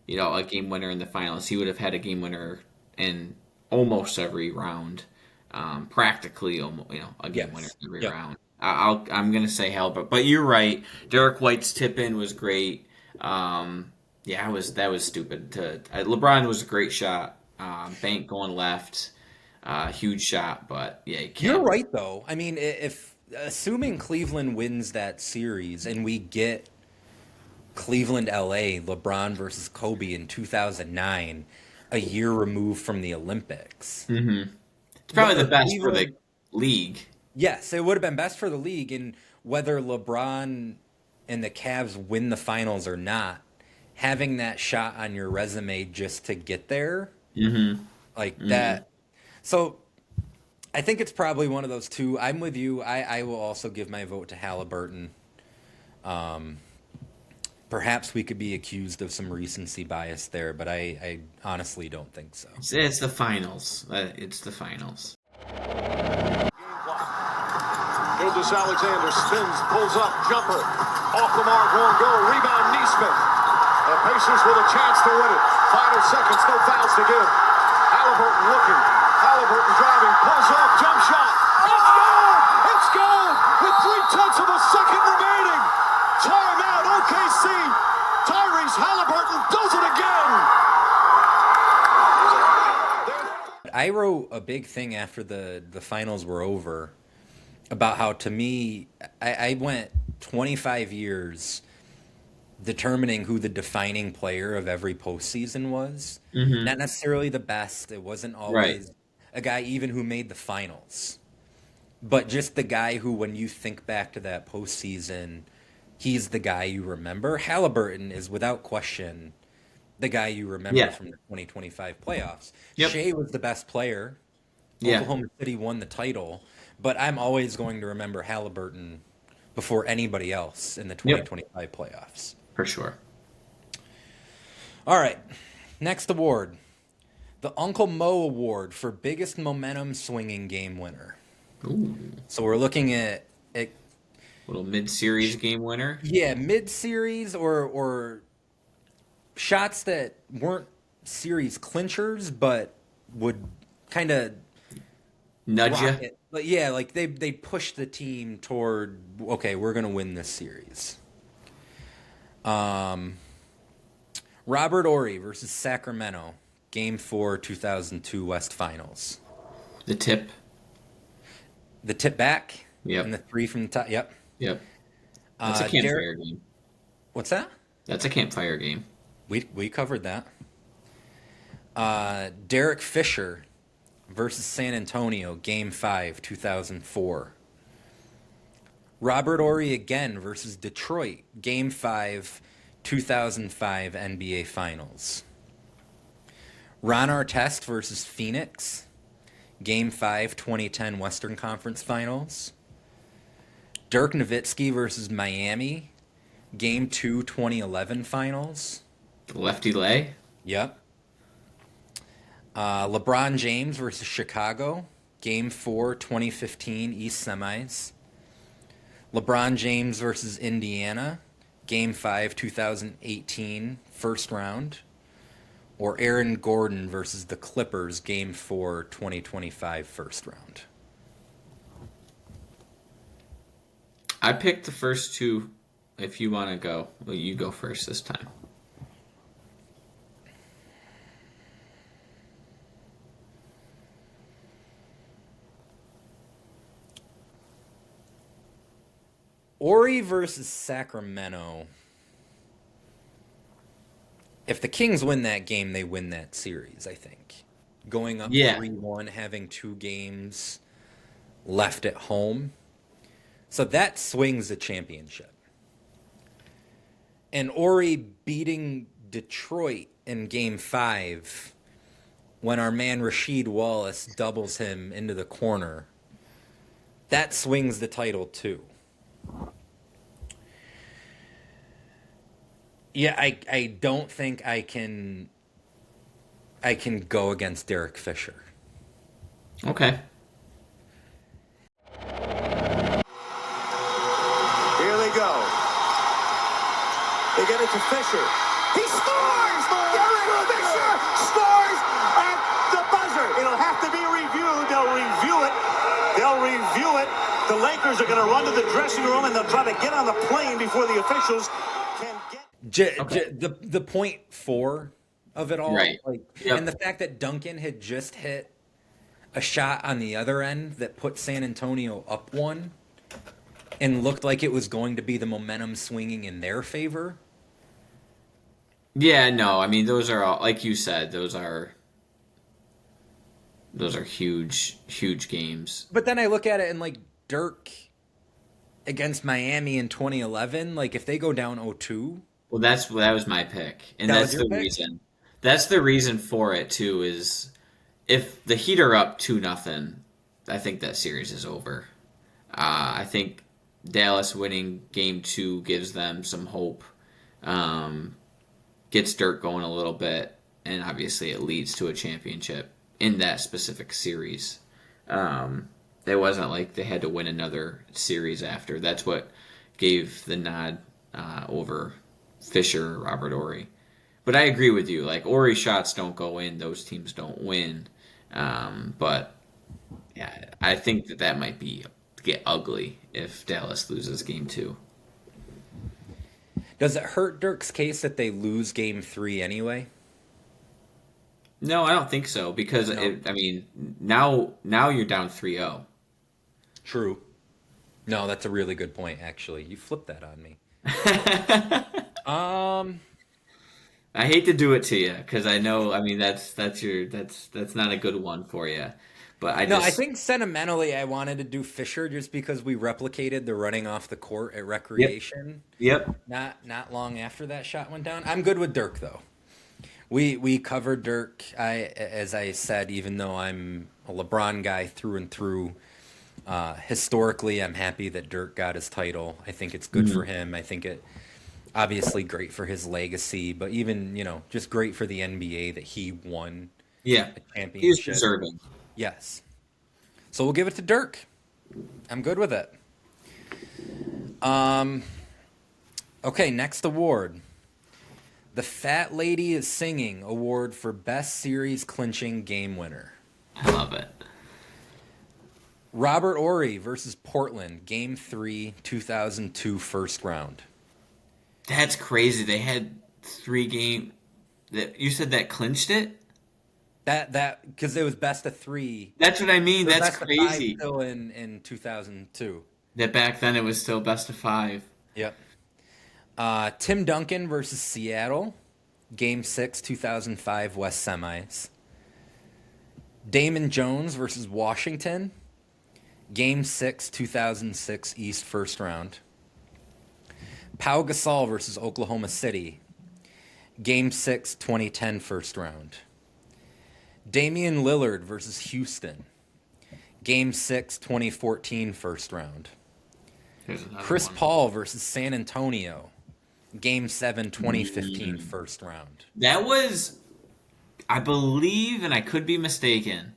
a game winner in the finals, he would have had a game winner in almost every round, practically, almost, a game winner every round. I'm gonna say Halliburton, but you're right. Derek White's tip in was great. That was stupid. LeBron was a great shot. Bank going left. Huge shot, but yeah, you can't. You're right, though. I mean, if assuming Cleveland wins that series and we get Cleveland, LA, LeBron versus Kobe in 2009, a year removed from the Olympics. Mm-hmm. It's probably the best for the league. Yes, it would have been best for the league, and whether LeBron and the Cavs win the finals or not, having that shot on your resume just to get there, that. So I think it's probably one of those two. I'm with you. I will also give my vote to Halliburton. Perhaps we could be accused of some recency bias there, but I honestly don't think so. It's the finals. It's the finals. Alexander spins, pulls up, jumper, off the mark, won't go, rebound Neesmith. The Pacers with a chance to win it. Final seconds, no fouls to give. Halliburton looking, Halliburton driving, pulls up, jump shot. It's good! It's good! With 3/10 of a second remaining. Timeout, OKC. Tyrese Halliburton does it again. I wrote a big thing after the finals were over about how, to me, I went 25 years determining who the defining player of every postseason was. Mm-hmm. Not necessarily the best. It wasn't always a guy even who made the finals. But just the guy who, when you think back to that postseason, he's the guy you remember. Halliburton is, without question, the guy you remember from the 2025 playoffs. Yep. Shea was the best player. Oklahoma City won the title. But I'm always going to remember Halliburton before anybody else in the 2025 playoffs. For sure. All right. Next award. The Uncle Mo Award for biggest momentum swinging game winner. Ooh. So we're looking at little mid-series game winner. Yeah, mid-series or shots that weren't series clinchers, but would kind of nudge you. But yeah, like they pushed the team toward, okay, we're gonna win this series. Robert Horry versus Sacramento, Game 4, 2002 West Finals. The tip back. Yep. And the 3 from the top. Yep. That's a campfire game. What's that? That's a campfire game. We covered that. Derek Fisher versus San Antonio, Game 5, 2004. Robert Horry again versus Detroit, Game 5, 2005 NBA Finals. Ron Artest versus Phoenix, Game 5, 2010 Western Conference Finals. Dirk Nowitzki versus Miami, Game 2, 2011 Finals. Lefty lay? Yep. LeBron James versus Chicago, Game 4, 2015 East Semis. LeBron James versus Indiana, Game 5, 2018 First Round. Or Aaron Gordon versus the Clippers, Game 4, 2025 First Round. I picked the first two. If you want to go, well, you go first this time. Ori versus Sacramento. If the Kings win that game, they win that series, I think. Going up 3-1, having 2 games left at home. So that swings the championship. And Ori beating Detroit in Game 5 when our man Rasheed Wallace doubles him into the corner. That swings the title too. Yeah, I don't think I can go against Derek Fisher. Okay. Here they go. They get it to Fisher. He scores! Derek Fisher scores at the buzzer. It'll have to be reviewed. They'll review it. They'll review it. The Lakers are going to run to the dressing room and they'll try to get on the plane before the officials can get. The point 4 of it all, Right. And the fact that Duncan had just hit a shot on the other end that put San Antonio up 1 and looked like it was going to be the momentum swinging in their favor. Yeah, no, I mean those are all, like you said, those are huge, huge games. But then I look at it and like Dirk against Miami in 2011, like if they go down 0-2. Well, that was my pick, and That that's was your the pick? reason. That's the reason for it too. Is if the Heat are up 2-0, I think that series is over. I think Dallas winning Game 2 gives them some hope, gets Dirk going a little bit, and obviously it leads to a championship in that specific series. It wasn't like they had to win another series after. That's what gave the nod over Fisher or Robert Horry. But I agree with you. Like, Horry shots don't go in. Those teams don't win. But, yeah, I think that might get ugly if Dallas loses Game 2. Does it hurt Dirk's case that they lose Game 3 anyway? No, I don't think so. Because, No. now you're down 3-0. True. No, that's a really good point, actually. You flipped that on me. I hate to do it to you because I know. I mean, that's not a good one for you. But I think sentimentally I wanted to do Fisher just because we replicated the running off the court at Recreation. Yep. Not long after that shot went down. I'm good with Dirk though. We covered Dirk. As I said, even though I'm a LeBron guy through and through, historically I'm happy that Dirk got his title. I think it's good for him. I think it obviously great for his legacy, but even just great for the NBA that he won Yeah, a championship. he's deserving. Yes. So we'll give it to Dirk. I'm good with it. Okay, next award. The Fat Lady is Singing Award for Best Series Clinching Game Winner. I love it. Robert Horry versus Portland, Game 3, 2002 First Round. That's crazy. They had 3 games. You said that clinched it? That because it was best of 3. That's what I mean. It was That's best of 5 crazy. still in 2002. That back then it was still best of 5. Yep. Tim Duncan versus Seattle, Game 6, 2005 West Semis. Damon Jones versus Washington, Game 6, 2006 East First Round. Pau Gasol versus Oklahoma City, Game 6, 2010 First Round. Damian Lillard versus Houston, Game 6, 2014 First Round. Chris Paul versus San Antonio, Game 7, 2015 First Round. That was I believe, and I could be mistaken,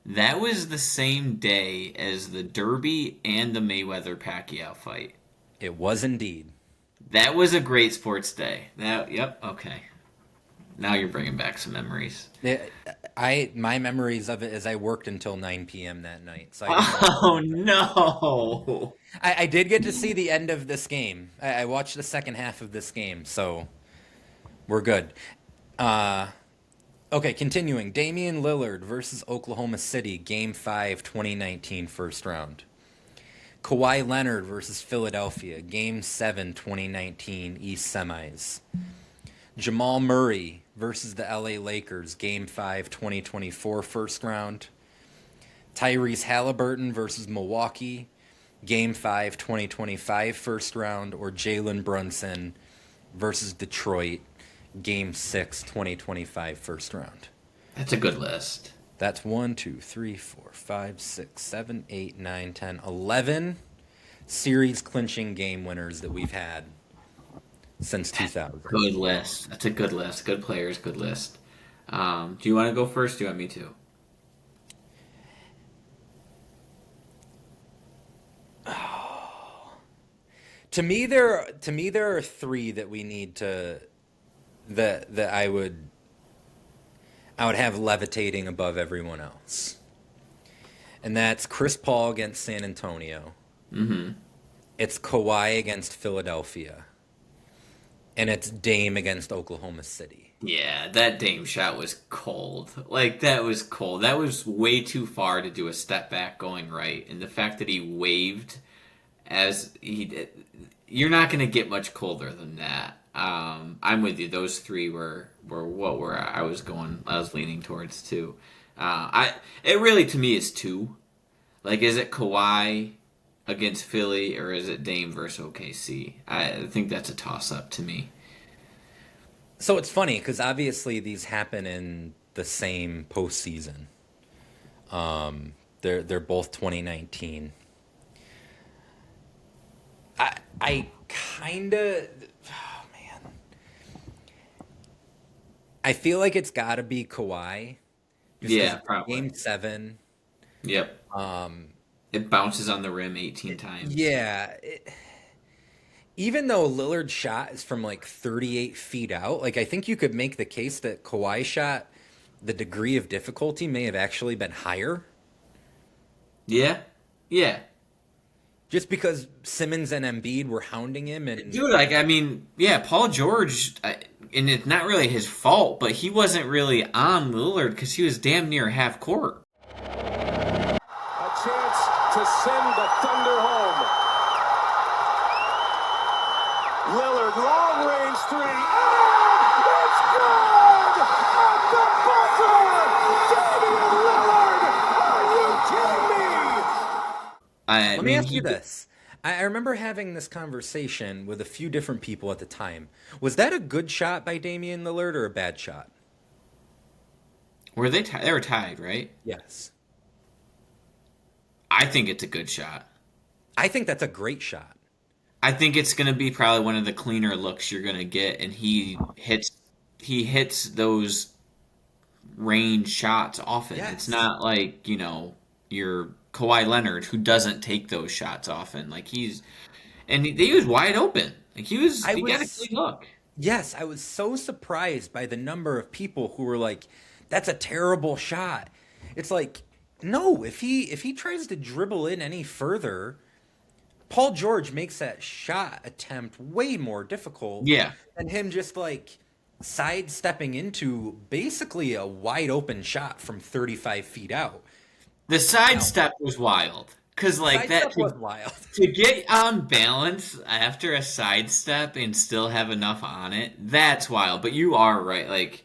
that was the same day as the Derby and the Mayweather-Pacquiao fight. It was indeed. That was a great sports day. Yep, okay. Now you're bringing back some memories. My memories of it is I worked until 9 p.m. that night. So Oh no! I did get to see the end of this game. I watched the second half of this game, so we're good. Okay, continuing. Damian Lillard versus Oklahoma City, Game 5, 2019, first round. Kawhi Leonard versus Philadelphia, Game 7, 2019, East semis. Jamal Murray versus the LA Lakers, Game 5, 2024, first round. Tyrese Halliburton versus Milwaukee, Game 5, 2025, first round. Or Jalen Brunson versus Detroit, Game 6, 2025, first round. That's a good list. That's 1, 2, 3, 4, 5, 6, 7, 8, 9, 10, 11 series clinching game winners that we've had since 2000. Good list. That's a good list. Good players, good list. Do you want to go first? Do you want me to? To me, there are three that we need to that I would have levitating above everyone else, and that's Chris Paul against San Antonio. Mm-hmm. It's Kawhi against Philadelphia, and it's Dame against Oklahoma City. Yeah, that Dame shot was cold. Like, that was cold. That was way too far to do a step back going right, and the fact that he waved as he did, you're not going to get much colder than that. I'm with you. Those three were I was leaning towards too. It really, to me, is two. Like, is it Kawhi against Philly, or is it Dame versus OKC? I think that's a toss up to me. So it's funny because obviously these happen in the same postseason. They're both 2019. I kind of, oh man, I feel like it's got to be Kawhi. Yeah, probably. Game 7. Yep. It bounces on the rim 18 times. Yeah. Even though Lillard's shot is from like 38 feet out, like I think you could make the case that Kawhi's shot, the degree of difficulty may have actually been higher. Yeah. Yeah. Just because Simmons and Embiid were hounding him, and dude, like, I mean, yeah, Paul George, and it's not really his fault, but he wasn't really on Lillard because he was damn near half court. A chance to send the Thunder home. Lillard, long range three. Oh, it's good! At the buzzer, Damian Lillard! Are you kidding me? let me ask you this. I remember having this conversation with a few different people at the time. Was that a good shot by Damian Lillard or a bad shot? Were they they were tied, right? Yes. I think it's a good shot. I think that's a great shot. I think it's going to be probably one of the cleaner looks you're going to get, and he hits those range shots often. Yes. It's not like, your Kawhi Leonard, who doesn't take those shots often. Like, he was wide open. Like, he got a clean look. Yes, I was so surprised by the number of people who were like, that's a terrible shot. It's like, no, if he tries to dribble in any further, Paul George makes that shot attempt way more difficult than him just like sidestepping into basically a wide open shot from 35 feet out. The sidestep was wild. Because, like, that was wild. To get on balance after a sidestep and still have enough on it, that's wild. But you are right. Like,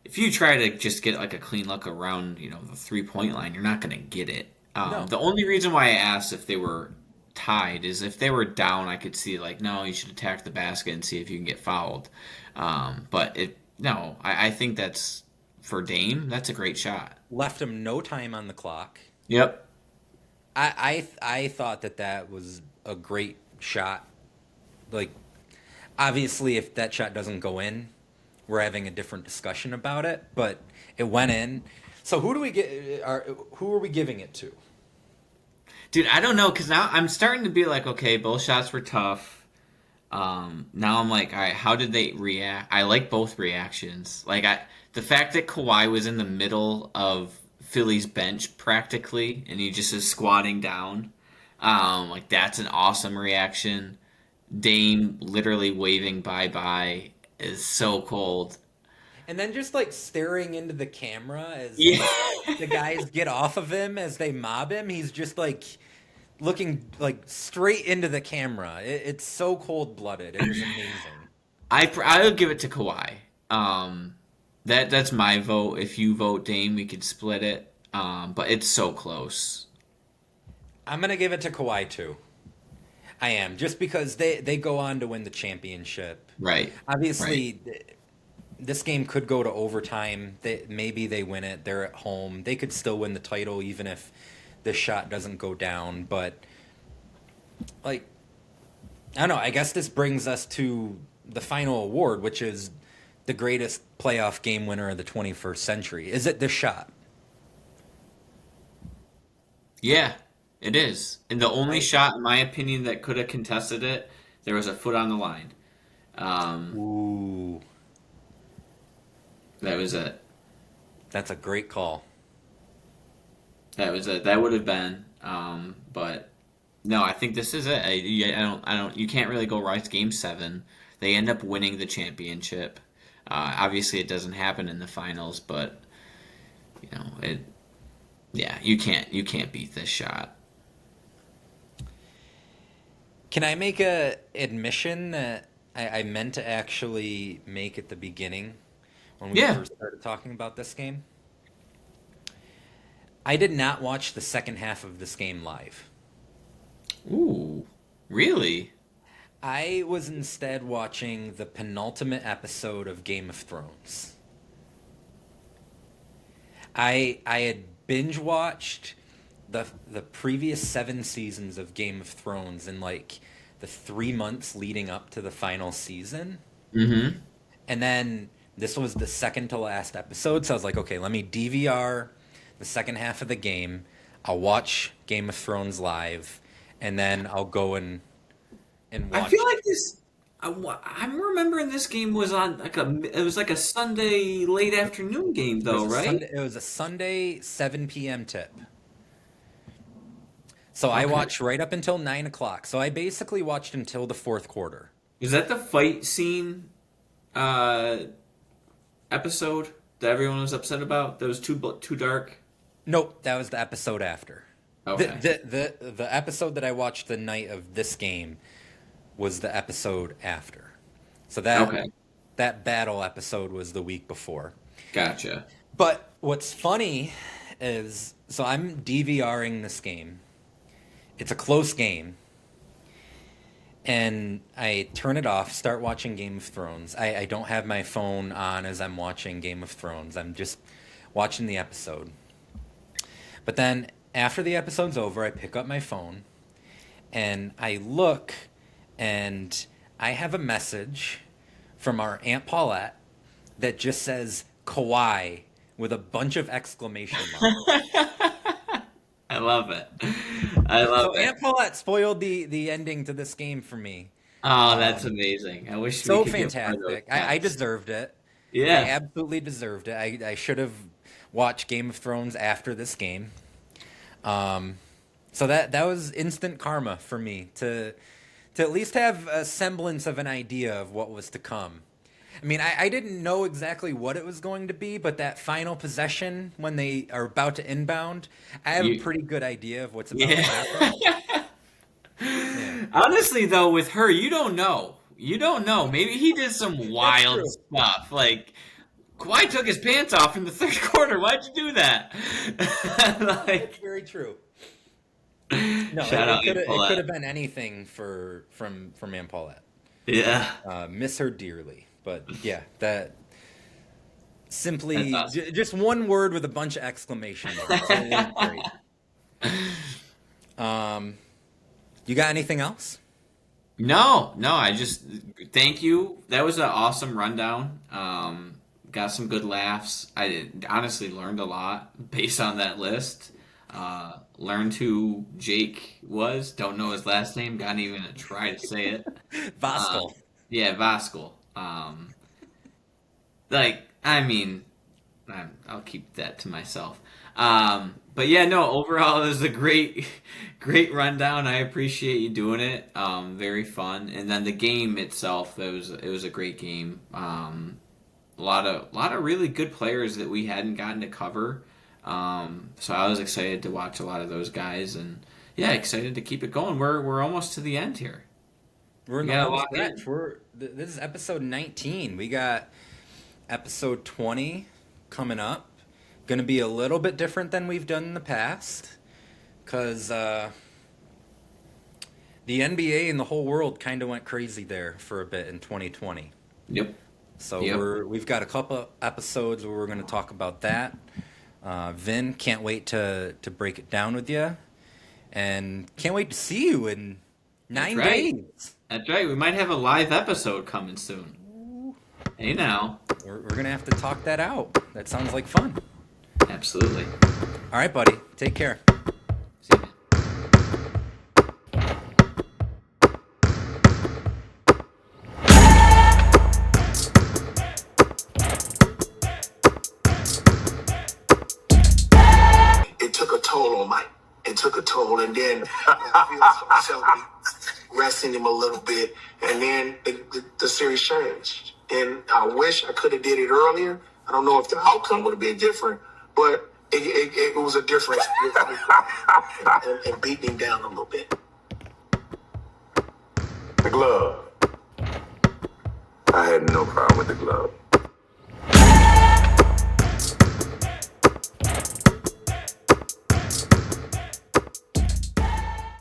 if you try to just get, like, a clean look around, the 3-point line, you're not going to get it. No. The only reason why I asked if they were tied is if they were down, I could see, like, no, you should attack the basket and see if you can get fouled. I think that's, for Dame, that's a great shot. Left him no time on the clock. Yep. I thought that was a great shot. Like, obviously, if that shot doesn't go in, we're having a different discussion about it, but it went in. So who are we giving it to? Dude, I don't know, because now I'm starting to be like, okay, both shots were tough. Now I'm like, all right, how did they react? I like both reactions. Like, the fact that Kawhi was in the middle of Philly's bench practically, and he just is squatting down, like, that's an awesome reaction. Dame literally waving bye-bye is so cold. And then just like staring into the camera as Yeah. the guys get off of him as they mob him. He's just like looking like straight into the camera. It's so cold blooded. It was amazing. I'll give it to Kawhi. That's my vote. If you vote Dame, we could split it. But it's so close. I'm gonna give it to Kawhi too. I am, just because they go on to win the championship. Right. Obviously, this game could go to overtime. Maybe they win it. They're at home. They could still win the title even if this shot doesn't go down. But, like, I don't know. I guess this brings us to the final award, which is the greatest playoff game winner of the 21st century. Is it this shot? Yeah, it is. And the only shot, in my opinion, that could have contested it, there was a foot on the line. Ooh. That was it. That's a great call. That was it. That would have been. But no, I think this is it. I don't. You can't really go right. It's Game 7. They end up winning the championship. Obviously, it doesn't happen in the finals, but it. Yeah, you can't beat this shot. Can I make a admission that I meant to actually make at the beginning when we first started talking about this game? I did not watch the second half of this game live. Ooh, really? I was instead watching the penultimate episode of Game of Thrones. I had binge watched the previous 7 seasons of Game of Thrones in like the 3 months leading up to the final season. Mm-hmm. And then this was the second to last episode, so I was like, okay, let me DVR the second half of the game. I'll watch Game of Thrones live, and then I'll go and watch. I feel like this. I'm remembering this game was on it was like a Sunday late afternoon game though, right? It was a Sunday 7 p.m. tip. So I watched right up until 9 o'clock. So I basically watched until the fourth quarter. Is that the fight scene episode that everyone was upset about? That was too dark? Nope, that was the episode after. Okay. The episode that I watched the night of this game was the episode after. So that battle episode was the week before. Gotcha. But what's funny is, so I'm DVRing this game. It's a close game. And I turn it off, start watching Game of Thrones. I don't have my phone on as I'm watching Game of Thrones. I'm just watching the episode. But then after the episode's over, I pick up my phone and I look, and I have a message from our Aunt Paulette that just says Kawhi with a bunch of exclamation marks. I love it. I love So it. Aunt Paulette spoiled the ending to this game for me. Oh, that's amazing. I wish So we could get more of fantastic. those I texts. deserved it. I Yeah. absolutely deserved it. I should have watched Game of Thrones after this game. So that was instant karma for me to at least have a semblance of an idea of what was to come. I mean, I didn't know exactly what it was going to be, but that final possession when they are about to inbound, I have a pretty good idea of what's about to happen. Yeah. Honestly, though, with her, you don't know. You don't know. Maybe he did some wild stuff. Like, Kawhi took his pants off in the third quarter. Why'd you do that? That's Like, very true. No, shout out it Aunt could Paulette. have been anything from Aunt Paulette. Yeah. Miss her dearly. But yeah, that simply That's awesome. just one word with a bunch of exclamation marks. It was great. You got anything else? No, no, I just thank you. That was an awesome rundown. Got some good laughs. Honestly learned a lot based on that list. Learned who Jake was. Don't know his last name. Got even gonna try to say it. Uh, Voskel. yeah, Voskel. Like, I mean, I'll keep that to myself. But yeah, no, overall it was a great, great rundown. I appreciate you doing it. Very fun. And then the game itself, it was a great game. A lot of really good players that we hadn't gotten to cover. So I was excited to watch a lot of those guys, and yeah, excited to keep it going. We're almost to the end here. We're in We the got a home lot stretch. in. This is episode 19. We got episode 20 coming up. Going to be a little bit different than we've done in the past, because the NBA and the whole world kind of went crazy there for a bit in 2020. Yep. So Yep. we've got a couple episodes where we're going to talk about that. Vin, can't wait to break it down with you, and can't wait to see you in That's 9 right. days. That's right. We might have a live episode coming soon. Hey now. We're going to have to talk that out. That sounds like fun. Absolutely. All right, buddy. Take care. See you. It took a toll on Mike. It took a toll, and then I felt resting him a little bit, and then the series changed. And I wish I could have did it earlier. I don't know if the outcome would have been different, but it was a difference and beating him down a little bit. The glove. I had no problem with the glove.